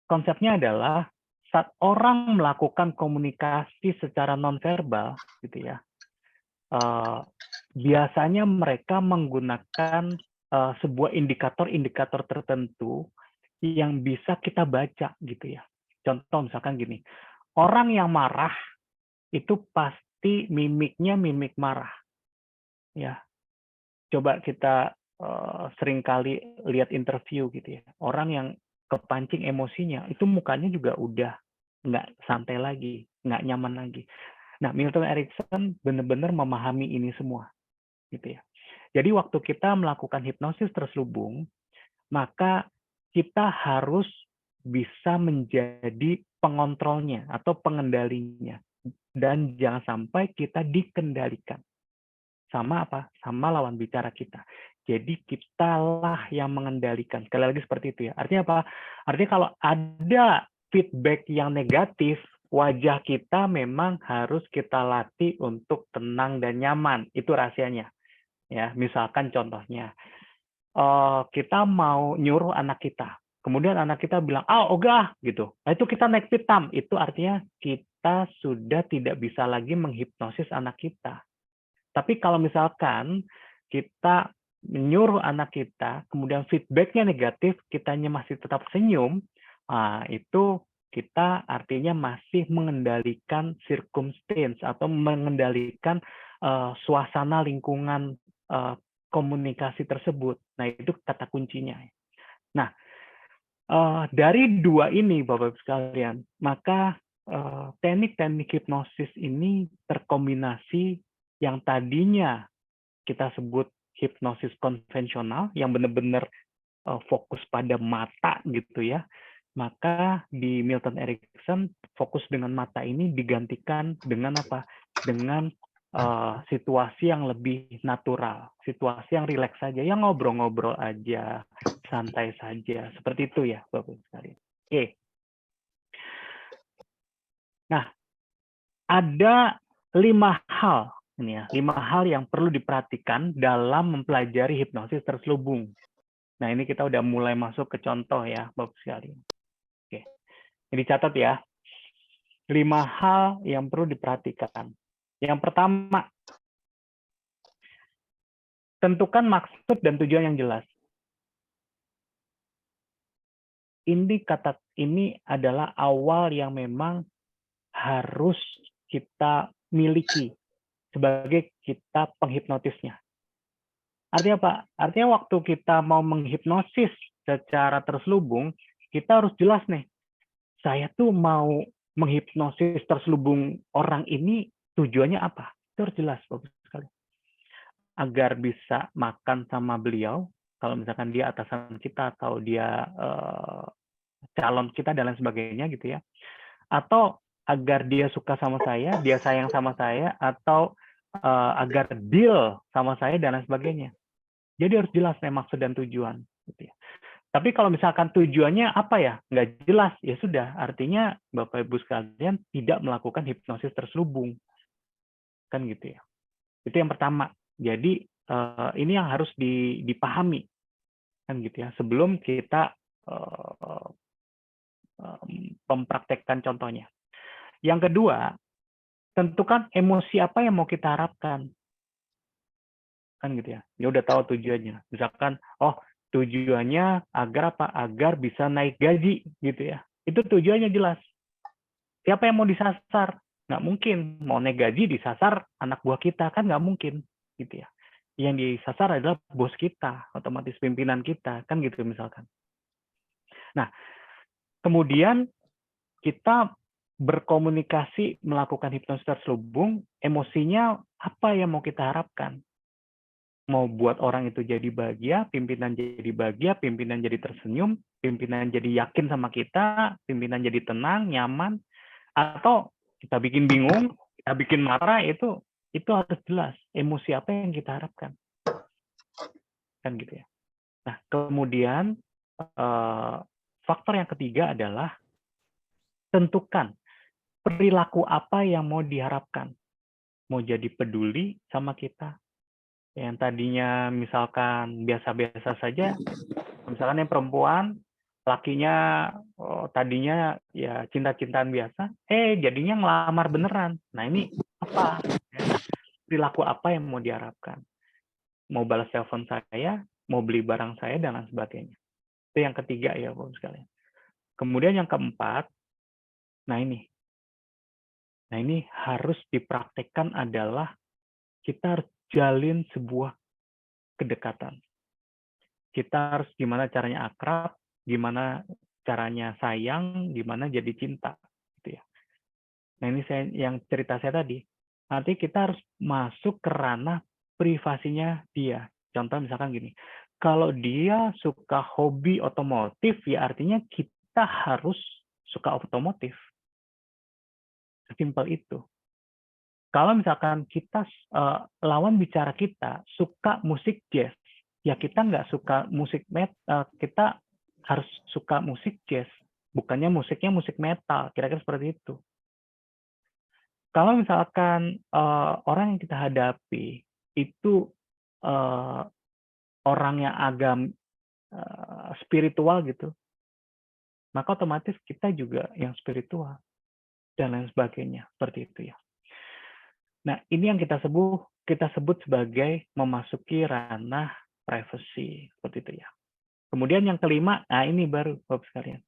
Konsepnya adalah saat orang melakukan komunikasi secara nonverbal, gitu ya. Biasanya mereka menggunakan sebuah indikator-indikator tertentu yang bisa kita baca, gitu ya. Contoh misalkan gini, orang yang marah itu pasti mimiknya mimik marah, ya. Coba kita seringkali lihat interview gitu ya, orang yang kepancing emosinya itu mukanya juga udah nggak santai lagi, nggak nyaman lagi. Nah, Milton Erickson benar-benar memahami ini semua, gitu ya. Jadi waktu kita melakukan hipnosis terselubung, maka kita harus bisa menjadi pengontrolnya atau pengendalinya. Dan jangan sampai kita dikendalikan. Sama apa? Sama lawan bicara kita. Jadi kitalah yang mengendalikan. Sekali lagi seperti itu ya. Artinya apa? Artinya kalau ada feedback yang negatif, wajah kita memang harus kita latih untuk tenang dan nyaman. Itu rahasianya. Ya, misalkan contohnya, kita mau nyuruh anak kita. Kemudian anak kita bilang, ogah, gitu. Nah, itu kita naik pitam. Itu artinya kita sudah tidak bisa lagi menghipnosis anak kita. Tapi kalau misalkan kita menyuruh anak kita, kemudian feedbacknya negatif, kitanya masih tetap senyum, itu kita artinya masih mengendalikan circumstance atau mengendalikan suasana lingkungan komunikasi tersebut. Nah, itu kata kuncinya. Nah, dari dua ini, Bapak-Ibu sekalian, maka teknik-teknik hipnosis ini terkombinasi yang tadinya kita sebut hipnosis konvensional, yang benar-benar fokus pada mata gitu ya. Maka di Milton Erickson, fokus dengan mata ini digantikan dengan apa? Dengan situasi yang lebih natural, situasi yang rileks saja, yang ngobrol-ngobrol aja, santai saja, seperti itu ya, Bapak sekalian. Oke. Nah, ada 5 hal ini ya, 5 hal yang perlu diperhatikan dalam mempelajari hipnosis terselubung. Nah, ini kita udah mulai masuk ke contoh ya, Bapak sekalian. Oke. Ini catat ya. 5 hal yang perlu diperhatikan. Yang pertama, tentukan maksud dan tujuan yang jelas. Ini adalah awal yang memang harus kita miliki sebagai kita penghipnotisnya. Artinya apa? Artinya waktu kita mau menghipnosis secara terselubung, kita harus jelas nih, saya tuh mau menghipnosis terselubung orang ini tujuannya apa? Itu harus jelas, Bapak sekali. Agar bisa makan sama beliau, kalau misalkan dia atasan kita atau dia calon kita dan lain sebagainya gitu ya. Atau agar dia suka sama saya, dia sayang sama saya, atau agar deal sama saya dan lain sebagainya. Jadi harus jelas nih maksud dan tujuan. Gitu ya. Tapi kalau misalkan tujuannya apa ya, nggak jelas, ya sudah. Artinya Bapak Ibu sekalian tidak melakukan hipnosis terselubung. Kan gitu ya. Itu yang pertama. Jadi ini yang harus dipahami. Kan gitu ya. Sebelum kita mempraktekkan contohnya. Yang kedua, tentukan emosi apa yang mau kita harapkan. kan gitu ya. Dia udah tahu tujuannya. Misalkan, oh tujuannya agar apa? Agar bisa naik gaji gitu ya. Itu tujuannya jelas. Siapa yang mau disasar? Nggak mungkin. Mau naik gaji disasar anak buah kita kan nggak mungkin gitu ya. Yang disasar adalah bos kita, otomatis pimpinan kita kan gitu misalkan. Nah, kemudian kita berkomunikasi melakukan hipnosis terselubung, emosinya apa yang mau kita harapkan? Mau buat orang itu jadi bahagia, pimpinan jadi bahagia, pimpinan jadi tersenyum, pimpinan jadi yakin sama kita, pimpinan jadi tenang, nyaman, atau kita bikin bingung, kita bikin marah, itu harus jelas emosi apa yang kita harapkan. Kan gitu ya. Nah, kemudian faktor yang ketiga adalah tentukan perilaku apa yang mau diharapkan. Mau jadi peduli sama kita, yang tadinya misalkan biasa-biasa saja, misalkan yang perempuan, lakinya tadinya ya cinta-cintaan biasa, jadinya ngelamar beneran. Nah ini apa? Perilaku apa yang mau diharapkan? Mau balas telepon saya, mau beli barang saya, dan lain sebagainya. Itu yang ketiga ya, Bapak sekalian. Kemudian yang keempat, nah ini harus dipraktekkan adalah kita harus jalin sebuah kedekatan. Kita harus gimana caranya akrab, gimana caranya sayang, gimana jadi cinta, gitu ya. Nah ini yang cerita saya tadi. Nanti kita harus masuk ke ranah privasinya dia. Contoh misalkan gini, kalau dia suka hobi otomotif, ya artinya kita harus suka otomotif. Sesimpel itu. Kalau misalkan kita lawan bicara kita suka musik jazz, ya kita nggak suka musik metal, kita harus suka musik jazz, bukannya musiknya musik metal, kira-kira seperti itu. Kalau misalkan orang yang kita hadapi itu orang yang agak spiritual gitu, maka otomatis kita juga yang spiritual dan lain sebagainya, seperti itu ya. Nah, ini yang kita sebut sebagai memasuki ranah privacy, seperti itu ya. Kemudian yang kelima, nah ini baru Bapak sekalian.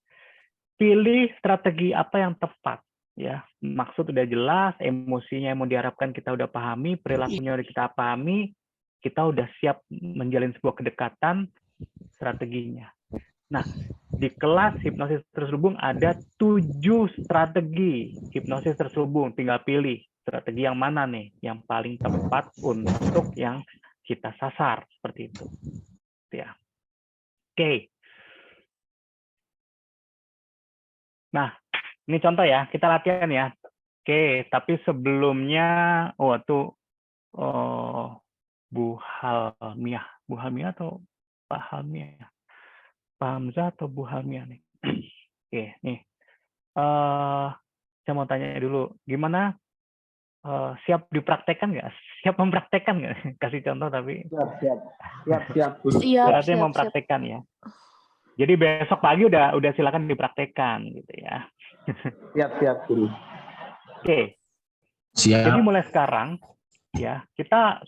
Pilih strategi apa yang tepat ya. Maksud udah jelas, emosinya yang mau diharapkan kita udah pahami, perilakunya udah kita pahami, kita udah siap menjalin sebuah kedekatan, strateginya. Nah, di kelas hipnosis terselubung ada 7 strategi hipnosis terselubung, tinggal pilih strategi yang mana nih yang paling tepat untuk yang kita sasar, seperti itu ya. Oke. Nah, ini contoh ya, kita latihan ya. Oke, tapi sebelumnya Bu Halmiah atau Pak Halmiah? Pak Hamzah atau Bu Halmiah nih? Oke, nih. Saya mau tanya dulu, gimana? Siap dipraktekkan nggak? Siap mempraktekkan nggak? Kasih contoh tapi. Siap. Berarti mempraktekkan ya. Jadi besok pagi udah silakan dipraktekkan gitu ya. Siap, Guru. Oke. Siap. Jadi mulai sekarang ya,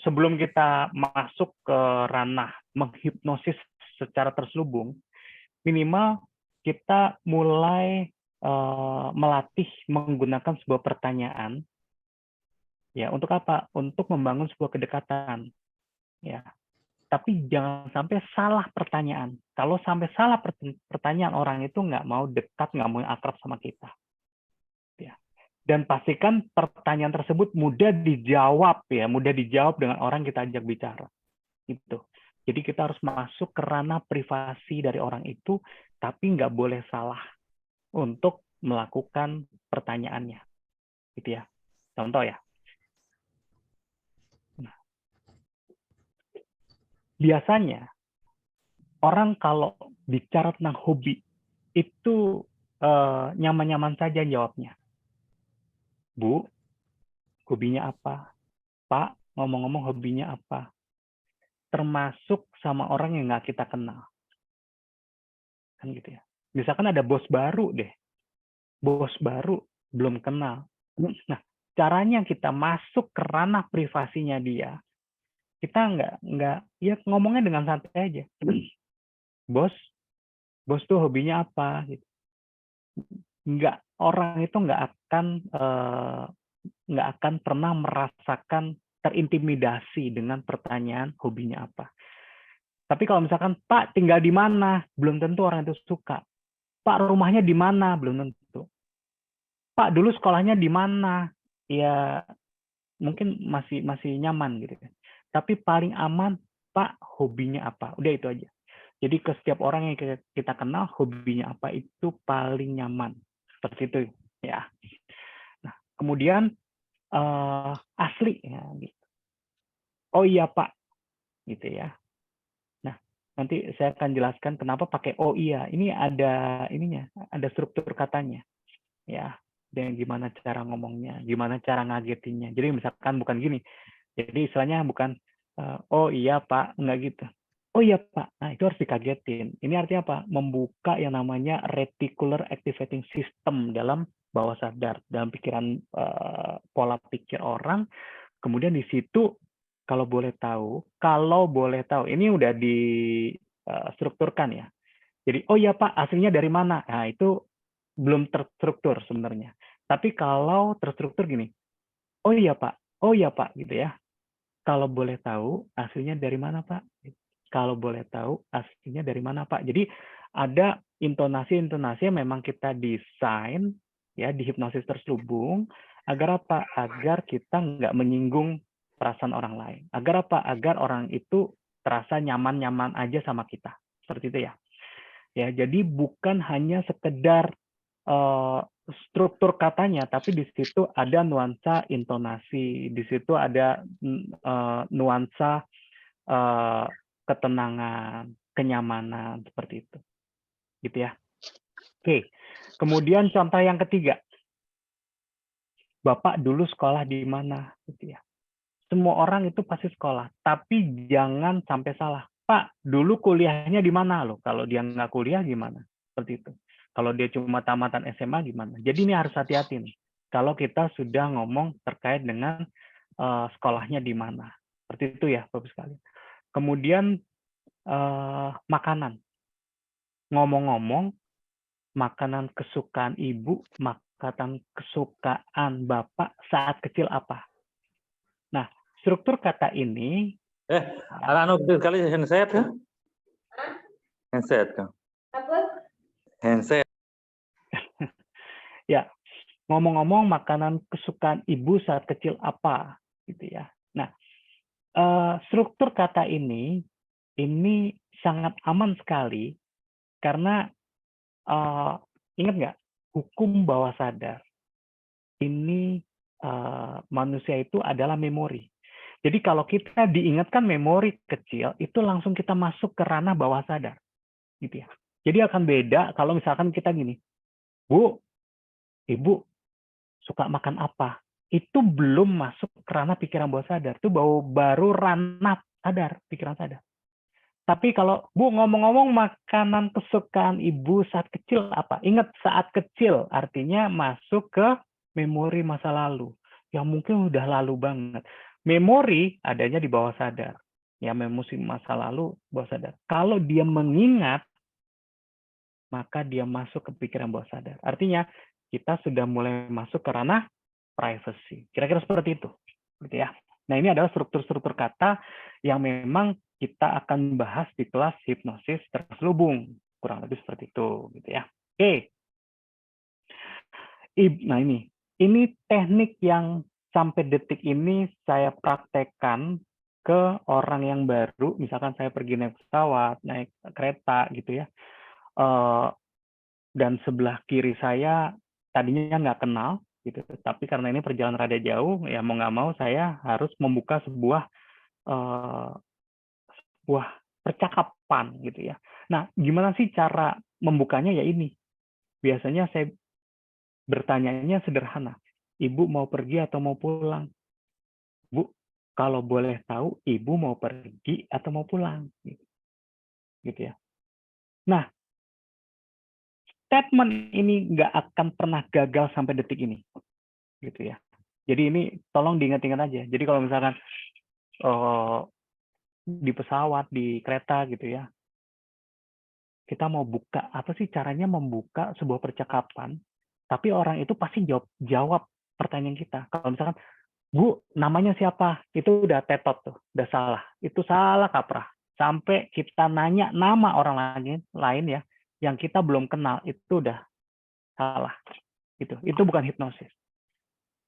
sebelum kita masuk ke ranah menghipnosis secara terselubung, minimal kita mulai melatih menggunakan sebuah pertanyaan. Ya, untuk apa? Untuk membangun sebuah kedekatan. Ya. Tapi jangan sampai salah pertanyaan. Kalau sampai salah pertanyaan, orang itu nggak mau dekat, nggak mau akrab sama kita. Ya. Dan pastikan pertanyaan tersebut mudah dijawab ya, mudah dijawab dengan orang yang kita ajak bicara. Itu. Jadi kita harus masuk ke ranah privasi dari orang itu, tapi nggak boleh salah untuk melakukan pertanyaannya. Gitu ya. Contoh ya. Biasanya orang kalau bicara tentang hobi itu nyaman-nyaman saja jawabnya. Bu, hobinya apa? Pak, ngomong-ngomong hobinya apa? Termasuk sama orang yang nggak kita kenal. Kan gitu ya. Misalkan ada bos baru deh. Bos baru, belum kenal. Nah, caranya kita masuk ke ranah privasinya dia, kita nggak ya ngomongnya dengan santai aja. Bos tuh hobinya apa gitu. Orang itu nggak akan pernah merasakan terintimidasi dengan pertanyaan hobinya apa. Tapi kalau misalkan Pak tinggal di mana, belum tentu orang itu suka. Pak rumahnya di mana, belum tentu. Pak dulu sekolahnya di mana, ya mungkin masih nyaman gitu. Tapi paling aman, Pak hobinya apa, udah itu aja. Jadi ke setiap orang yang kita kenal hobinya apa itu paling nyaman, seperti itu ya. Nah kemudian asli ya, gitu. Oh iya Pak, gitu ya. Nah nanti saya akan jelaskan kenapa pakai oh iya. Ini ada ada struktur katanya, ya. Dan gimana cara ngomongnya, gimana cara ngagetinnya. Jadi misalkan bukan gini. Jadi istilahnya bukan oh iya Pak, enggak gitu. Oh iya Pak, nah itu harus dikagetin. Ini artinya apa? Membuka yang namanya reticular activating system dalam bawah sadar, dalam pikiran pola pikir orang. Kemudian di situ kalau boleh tahu, ini udah distrukturkan ya. Jadi oh iya Pak, aslinya dari mana? Nah itu belum terstruktur sebenarnya. Tapi kalau terstruktur gini, oh iya Pak, gitu ya. Kalau boleh tahu aslinya dari mana Pak? Kalau boleh tahu aslinya dari mana Pak? Jadi ada intonasi-intonasi yang memang kita desain ya di hipnosis terselubung agar apa? Agar kita nggak menyinggung perasaan orang lain. Agar apa? Agar orang itu terasa nyaman-nyaman aja sama kita. Seperti itu ya. Ya, jadi bukan hanya sekedar struktur katanya, tapi di situ ada nuansa intonasi, di situ ada nuansa ketenangan, kenyamanan, seperti itu. Gitu ya. Oke. Kemudian contoh yang ketiga. Bapak dulu sekolah di mana? Gitu ya. Semua orang itu pasti sekolah, tapi jangan sampai salah. Pak, dulu kuliahnya di mana loh? Kalau dia nggak kuliah gimana? Seperti itu. Kalau dia cuma tamatan SMA gimana? Jadi ini harus hati-hati nih. Kalau kita sudah ngomong terkait dengan sekolahnya di mana. Seperti itu ya, Bapak sekalian. Kemudian makanan. Ngomong-ngomong, makanan kesukaan ibu, makanan kesukaan bapak saat kecil apa? Nah, struktur kata ini. Anak betul sekali handset kan? Handset kan? Handset. Ya, ngomong-ngomong makanan kesukaan ibu saat kecil apa? Gitu ya. Nah, struktur kata ini sangat aman sekali karena ingat nggak hukum bawah sadar ini manusia itu adalah memori. Jadi kalau kita diingatkan memori kecil itu langsung kita masuk ke ranah bawah sadar, gitu ya. Jadi akan beda kalau misalkan kita gini, Bu, Ibu suka makan apa? Itu belum masuk ke ranah pikiran bawah sadar, itu baru ranah sadar, pikiran sadar. Tapi kalau Bu ngomong-ngomong makanan kesukaan ibu saat kecil apa? Ingat saat kecil artinya masuk ke memori masa lalu yang mungkin udah lalu banget. Memori adanya di bawah sadar. Ya memori masa lalu bawah sadar. Kalau dia mengingat maka dia masuk ke pikiran bawah sadar. Artinya kita sudah mulai masuk ke ranah privacy. Kira-kira seperti itu. Gitu ya. Nah, ini adalah struktur-struktur kata yang memang kita akan bahas di kelas hipnosis terselubung. Kurang lebih seperti itu, gitu ya. Oke. Nah, ini teknik yang sampai detik ini saya praktekkan ke orang yang baru. Misalkan saya pergi naik pesawat, naik kereta, gitu ya. Dan sebelah kiri saya tadinya nggak kenal, gitu. Tapi karena ini perjalanan rada jauh, ya mau nggak mau saya harus membuka sebuah percakapan gitu ya. Nah, gimana sih cara membukanya ya ini? Biasanya saya bertanyanya sederhana. Ibu mau pergi atau mau pulang? Bu, kalau boleh tahu, ibu mau pergi atau mau pulang? Gitu ya. Nah, statement ini nggak akan pernah gagal sampai detik ini. Gitu ya. Jadi ini tolong diingat-ingat aja. Jadi kalau misalkan di pesawat, di kereta gitu ya. Kita mau buka, apa sih caranya membuka sebuah percakapan, tapi orang itu pasti jawab pertanyaan kita. Kalau misalkan, Bu, namanya siapa? Itu udah tetot tuh, udah salah. Itu salah kaprah. Sampai kita nanya nama orang lain ya, yang kita belum kenal, itu udah salah. Gitu. Itu bukan hipnosis.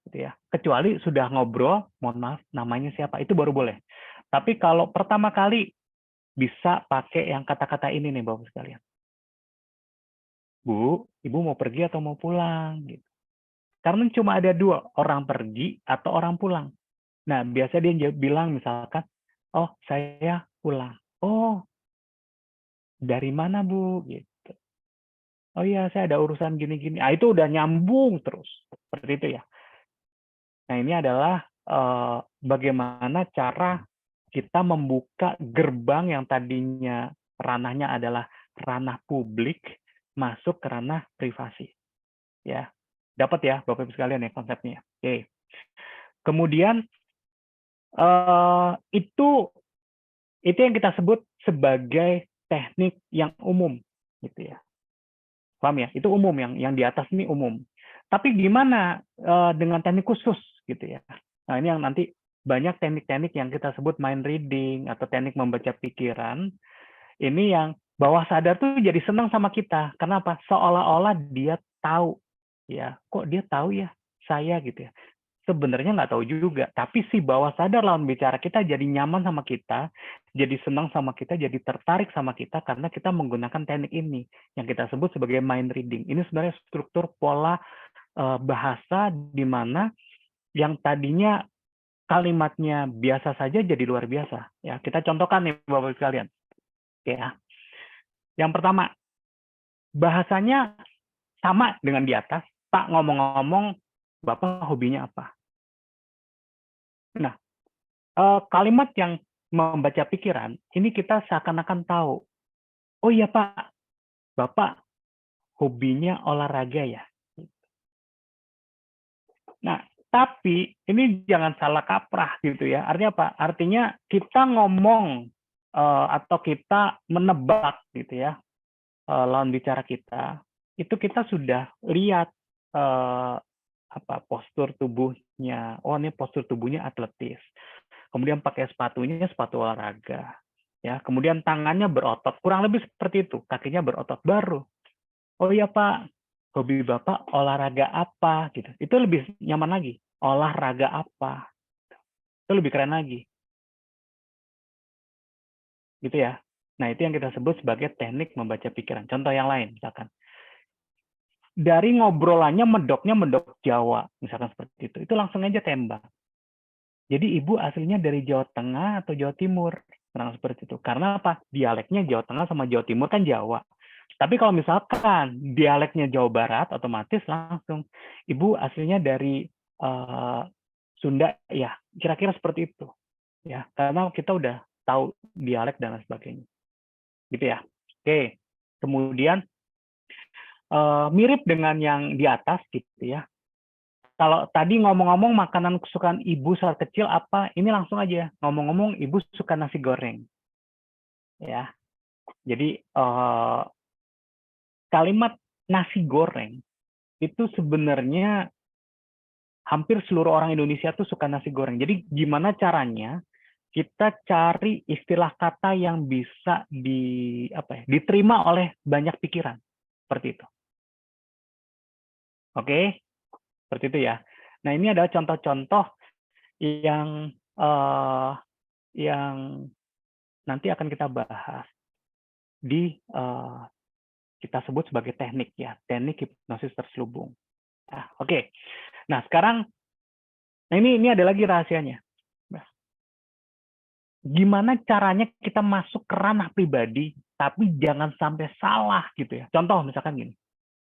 Gitu ya. Kecuali sudah ngobrol, mohon maaf, namanya siapa, itu baru boleh. Tapi kalau pertama kali, bisa pakai yang kata-kata ini nih, Bapak sekalian. Bu, Ibu mau pergi atau mau pulang? Gitu. Karena cuma ada dua, orang pergi atau orang pulang. Nah, biasa dia bilang misalkan, oh saya pulang. Oh, dari mana Bu? Gitu. Oh iya, saya ada urusan gini-gini. Ah, itu udah nyambung terus. Seperti itu ya. Nah, ini adalah bagaimana cara kita membuka gerbang yang tadinya ranahnya adalah ranah publik, masuk ke ranah privasi. Ya, dapat ya Bapak Ibu sekalian ya konsepnya. Oke. Kemudian itu yang kita sebut sebagai teknik yang umum, gitu ya. Paham ya? Itu umum, yang di atas ini umum. Tapi gimana dengan teknik khusus, gitu ya? Nah, ini yang nanti banyak teknik-teknik yang kita sebut mind reading atau teknik membaca pikiran. Ini yang bawah sadar tuh jadi senang sama kita. Kenapa? Seolah-olah dia tahu, ya. Kok dia tahu ya saya gitu ya? Sebenarnya nggak tahu juga, tapi si bawah sadar lawan bicara kita jadi nyaman sama kita, jadi senang sama kita, jadi tertarik sama kita karena kita menggunakan teknik ini yang kita sebut sebagai mind reading. Ini sebenarnya struktur pola bahasa di mana yang tadinya kalimatnya biasa saja jadi luar biasa. Ya, kita contohkan nih Bapak sekalian. Ya. Yang pertama, bahasanya sama dengan di atas. Pak ngomong-ngomong, Bapak hobinya apa? Nah, kalimat yang membaca pikiran, ini kita seakan-akan tahu. Oh iya Pak, Bapak hobinya olahraga ya. Nah, tapi ini jangan salah kaprah gitu ya. Artinya apa? Artinya kita ngomong atau kita menebak gitu ya lawan bicara kita. Itu kita sudah lihat postur tubuhnya. Oh, ini postur tubuhnya atletis. Kemudian pakai sepatunya sepatu olahraga. Ya, kemudian tangannya berotot. Kurang lebih seperti itu. Kakinya berotot baru. Oh iya Pak, hobi Bapak olahraga apa gitu. Itu lebih nyaman lagi. Olahraga apa? Itu lebih keren lagi. Gitu ya. Nah, itu yang kita sebut sebagai teknik membaca pikiran. Contoh yang lain misalkan. Dari ngobrolannya mendok Jawa, misalkan seperti itu. Itu langsung aja tembak. Jadi Ibu aslinya dari Jawa Tengah atau Jawa Timur. Kurang seperti itu. Karena apa? Dialeknya Jawa Tengah sama Jawa Timur kan Jawa. Tapi kalau misalkan dialeknya Jawa Barat, otomatis langsung Ibu aslinya dari Sunda, ya kira-kira seperti itu. Ya, karena kita udah tahu dialek dan lain sebagainya. Gitu ya. Oke. Kemudian mirip dengan yang di atas gitu ya. Kalau tadi ngomong-ngomong makanan kesukaan Ibu saat kecil apa, ini langsung aja ngomong-ngomong Ibu suka nasi goreng. Ya. Jadi kalimat nasi goreng itu sebenarnya hampir seluruh orang Indonesia tuh suka nasi goreng. Jadi gimana caranya kita cari istilah kata yang bisa diterima oleh banyak pikiran. Seperti itu. Oke, seperti itu ya. Nah, ini adalah contoh-contoh yang nanti akan kita bahas di kita sebut sebagai teknik ya, teknik hipnosis terselubung. Nah, oke. Nah, sekarang ini ada lagi rahasianya. Gimana caranya kita masuk ke ranah pribadi tapi jangan sampai salah gitu ya. Contoh misalkan gini.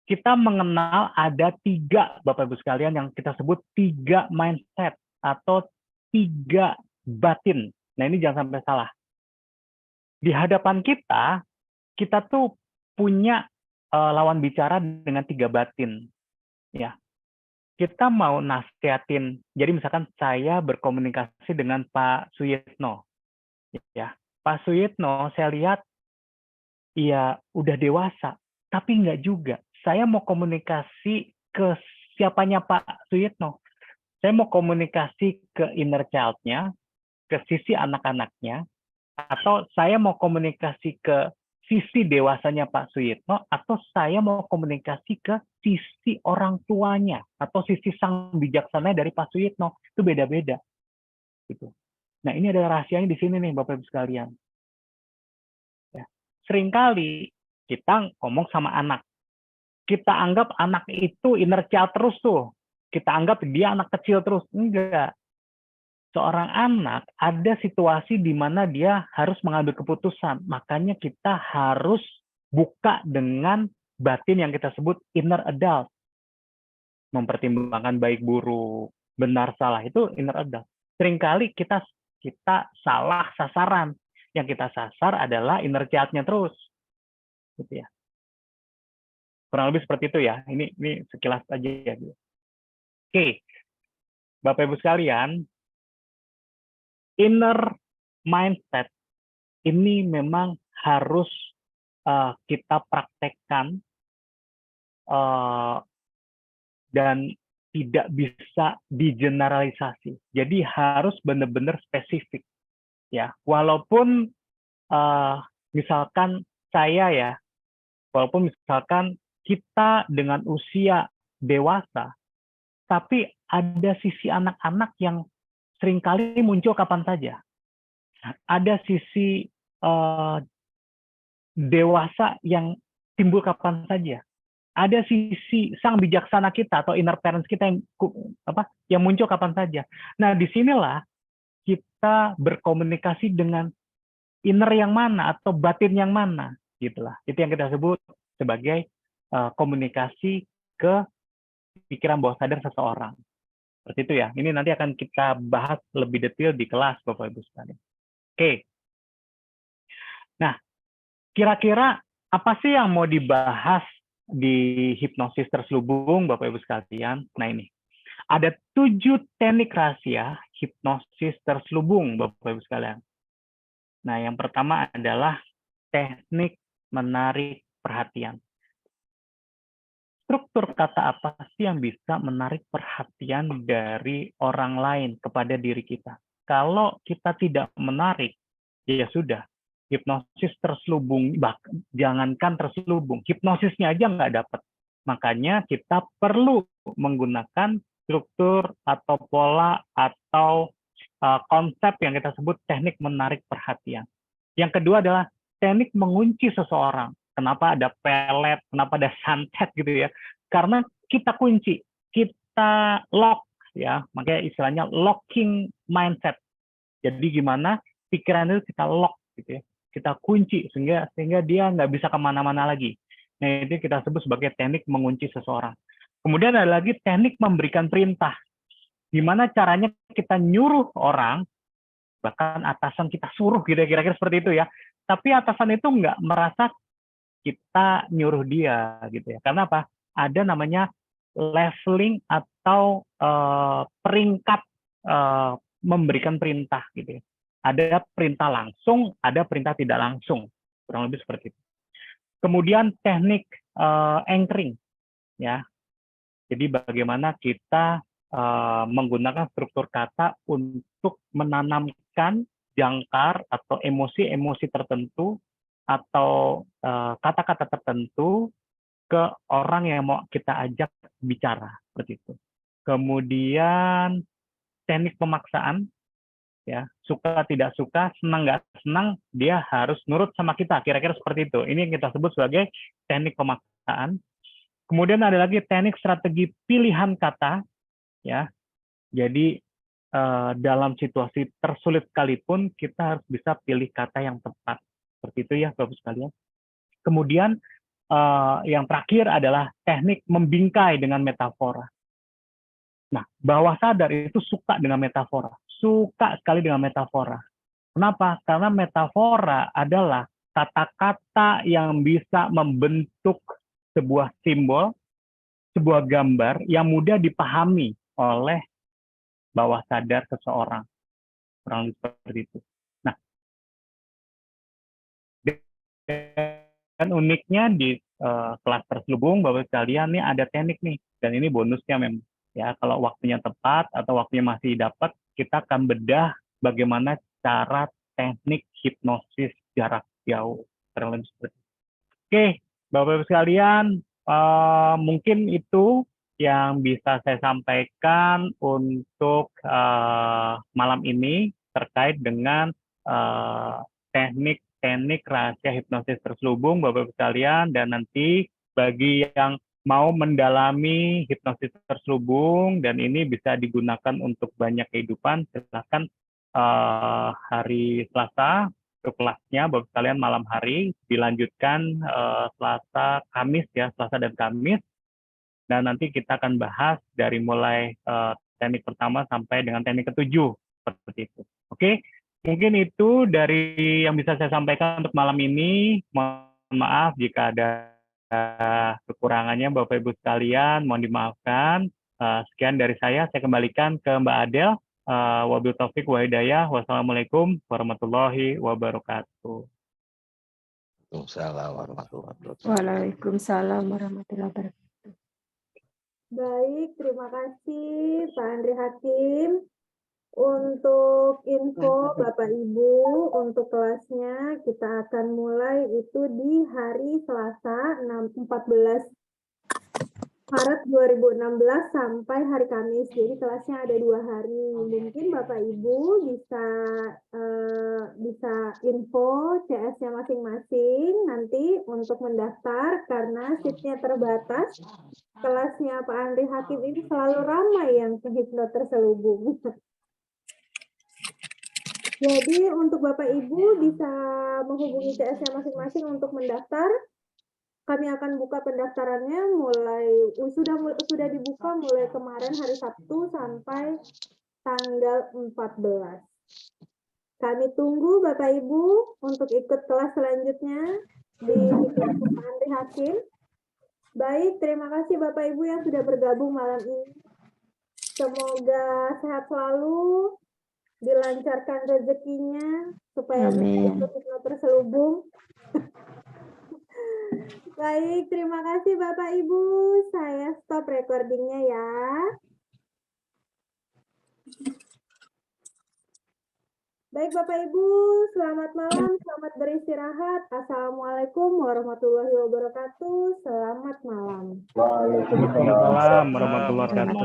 Kita mengenal ada 3 Bapak Ibu sekalian yang kita sebut 3 mindset atau 3 batin. Nah, ini jangan sampai salah. Di hadapan kita tuh punya lawan bicara dengan 3 batin. Ya. Kita mau nasihatin, jadi misalkan saya berkomunikasi dengan Pak Suyitno. Ya, Pak Suyitno saya lihat ya udah dewasa, tapi nggak juga. Saya mau komunikasi ke siapanya Pak Suyitno. Saya mau komunikasi ke inner child-nya, ke sisi anak-anaknya, atau saya mau komunikasi ke sisi dewasanya Pak Suyitno, atau saya mau komunikasi ke sisi orang tuanya, atau sisi sang bijaksana dari Pak Suyitno. Itu beda-beda. Gitu. Nah, ini ada rahasianya di sini nih, Bapak Ibu sekalian. Ya. Seringkali kita ngomong sama anak. Kita anggap anak itu inner child terus tuh. Kita anggap dia anak kecil terus. Enggak. Seorang anak ada situasi di mana dia harus mengambil keputusan. Makanya kita harus buka dengan batin yang kita sebut inner adult. Mempertimbangkan baik buruk, benar salah, itu inner adult. Seringkali kita salah sasaran. Yang kita sasar adalah inner child-nya terus. Gitu ya. Kurang lebih seperti itu ya. Ini sekilas aja ya. Oke. Bapak Ibu sekalian, inner mindset ini memang harus kita praktekkan dan tidak bisa digeneralisasi. Jadi harus benar-benar spesifik. Ya, walaupun misalkan saya ya, walaupun misalkan kita dengan usia dewasa, tapi ada sisi anak-anak yang seringkali muncul kapan saja. Ada sisi dewasa yang timbul kapan saja. Ada sisi sang bijaksana kita atau inner parents kita yang muncul kapan saja. Nah, disinilah kita berkomunikasi dengan inner yang mana atau batin yang mana, gitulah. Itu yang kita sebut sebagai komunikasi ke pikiran bawah sadar seseorang. Seperti itu ya. Ini nanti akan kita bahas lebih detail di kelas, Bapak Ibu sekalian. Oke. Nah, kira-kira apa sih yang mau dibahas di hipnosis terselubung, Bapak Ibu sekalian? Nah, ini. Ada 7 teknik rahasia hipnosis terselubung, Bapak Ibu sekalian. Nah, yang pertama adalah teknik menarik perhatian. Struktur kata apa sih yang bisa menarik perhatian dari orang lain kepada diri kita? Kalau kita tidak menarik, ya sudah. Hipnosis terselubung, jangankan terselubung, hipnosisnya aja nggak dapat. Makanya kita perlu menggunakan struktur atau pola atau konsep yang kita sebut teknik menarik perhatian. Yang kedua adalah teknik mengunci seseorang. Kenapa ada pelet, kenapa ada santet gitu ya? Karena kita kunci, kita lock ya, makanya istilahnya locking mindset. Jadi gimana pikiran itu kita lock gitu ya, kita kunci sehingga dia nggak bisa kemana-mana lagi. Nah, itu kita sebut sebagai teknik mengunci seseorang. Kemudian ada lagi teknik memberikan perintah. Gimana caranya kita nyuruh orang, bahkan atasan kita suruh gitu ya, kira-kira seperti itu ya. Tapi atasan itu nggak merasa kita nyuruh dia gitu ya. Karena apa? Ada namanya leveling atau peringkat memberikan perintah gitu ya. Ada perintah langsung, ada perintah tidak langsung. Kurang lebih seperti itu. Kemudian teknik anchoring ya. Jadi bagaimana kita menggunakan struktur kata untuk menanamkan jangkar atau emosi-emosi tertentu atau kata-kata tertentu ke orang yang mau kita ajak bicara seperti itu. Kemudian teknik pemaksaan ya, suka tidak suka, senang nggak senang, dia harus nurut sama kita, kira-kira seperti itu. Ini yang kita sebut sebagai teknik pemaksaan. Kemudian ada lagi teknik strategi pilihan kata ya. Jadi dalam situasi tersulit sekalipun kita harus bisa pilih kata yang tepat. Seperti itu ya, Bapak sekalian. Kemudian yang terakhir adalah teknik membingkai dengan metafora. Nah, bawah sadar itu suka dengan metafora. Suka sekali dengan metafora. Kenapa? Karena metafora adalah kata-kata yang bisa membentuk sebuah simbol, sebuah gambar yang mudah dipahami oleh bawah sadar seseorang. Kurang lebih seperti itu. Nah, Dan uniknya di kelas terselubung Bapak sekalian nih ada teknik nih, dan ini bonusnya memang ya, kalau waktunya tepat atau waktunya masih dapat, kita akan bedah bagaimana cara teknik hipnosis jarak jauh. Oke, Bapak-Ibu sekalian, mungkin itu yang bisa saya sampaikan untuk malam ini terkait dengan teknik rahasia hipnosis terselubung, Bapak-Ibu sekalian. Dan nanti bagi yang mau mendalami hipnosis terselubung dan ini bisa digunakan untuk banyak kehidupan, silakan hari Selasa untuk kelasnya Bapak sekalian malam hari, dilanjutkan Selasa, Kamis ya, Selasa dan Kamis. Dan nanti kita akan bahas dari mulai teknik pertama sampai dengan teknik ketujuh seperti itu. Oke, mungkin itu dari yang bisa saya sampaikan untuk malam ini. Mohon maaf jika ada kekurangannya Bapak Ibu sekalian, mohon dimaafkan. Sekian dari saya kembalikan ke Mbak Adel. Wabillahi taufiq wa hidayah. Wassalamualaikum warahmatullahi wabarakatuh. Waalaikumsalam warahmatullahi wabarakatuh. Baik, terima kasih Pak Andri Hakim. Untuk info Bapak Ibu, untuk kelasnya kita akan mulai itu di hari Selasa 14 Maret 2016 sampai hari Kamis. Jadi kelasnya ada 2 hari. Mungkin Bapak Ibu bisa info CS-nya masing-masing nanti untuk mendaftar karena seatnya terbatas. Kelasnya Pak Andri Hakim ini selalu ramai yang ke hipno terselubung. Jadi untuk Bapak Ibu bisa menghubungi CS-nya masing-masing untuk mendaftar. Kami akan buka pendaftarannya sudah dibuka mulai kemarin hari Sabtu sampai tanggal 14. Kami tunggu Bapak Ibu untuk ikut kelas selanjutnya di kelas Pak Andri Hakim. Baik, terima kasih Bapak Ibu yang sudah bergabung malam ini. Semoga sehat selalu, dilancarkan rezekinya supaya bisa ikut hipno terselubung. Baik, terima kasih Bapak Ibu. Saya stop recordingnya ya. Baik Bapak Ibu, selamat malam, selamat beristirahat. Assalamualaikum warahmatullahi wabarakatuh. Selamat malam. Waalaikumsalam warahmatullahi wabarakatuh.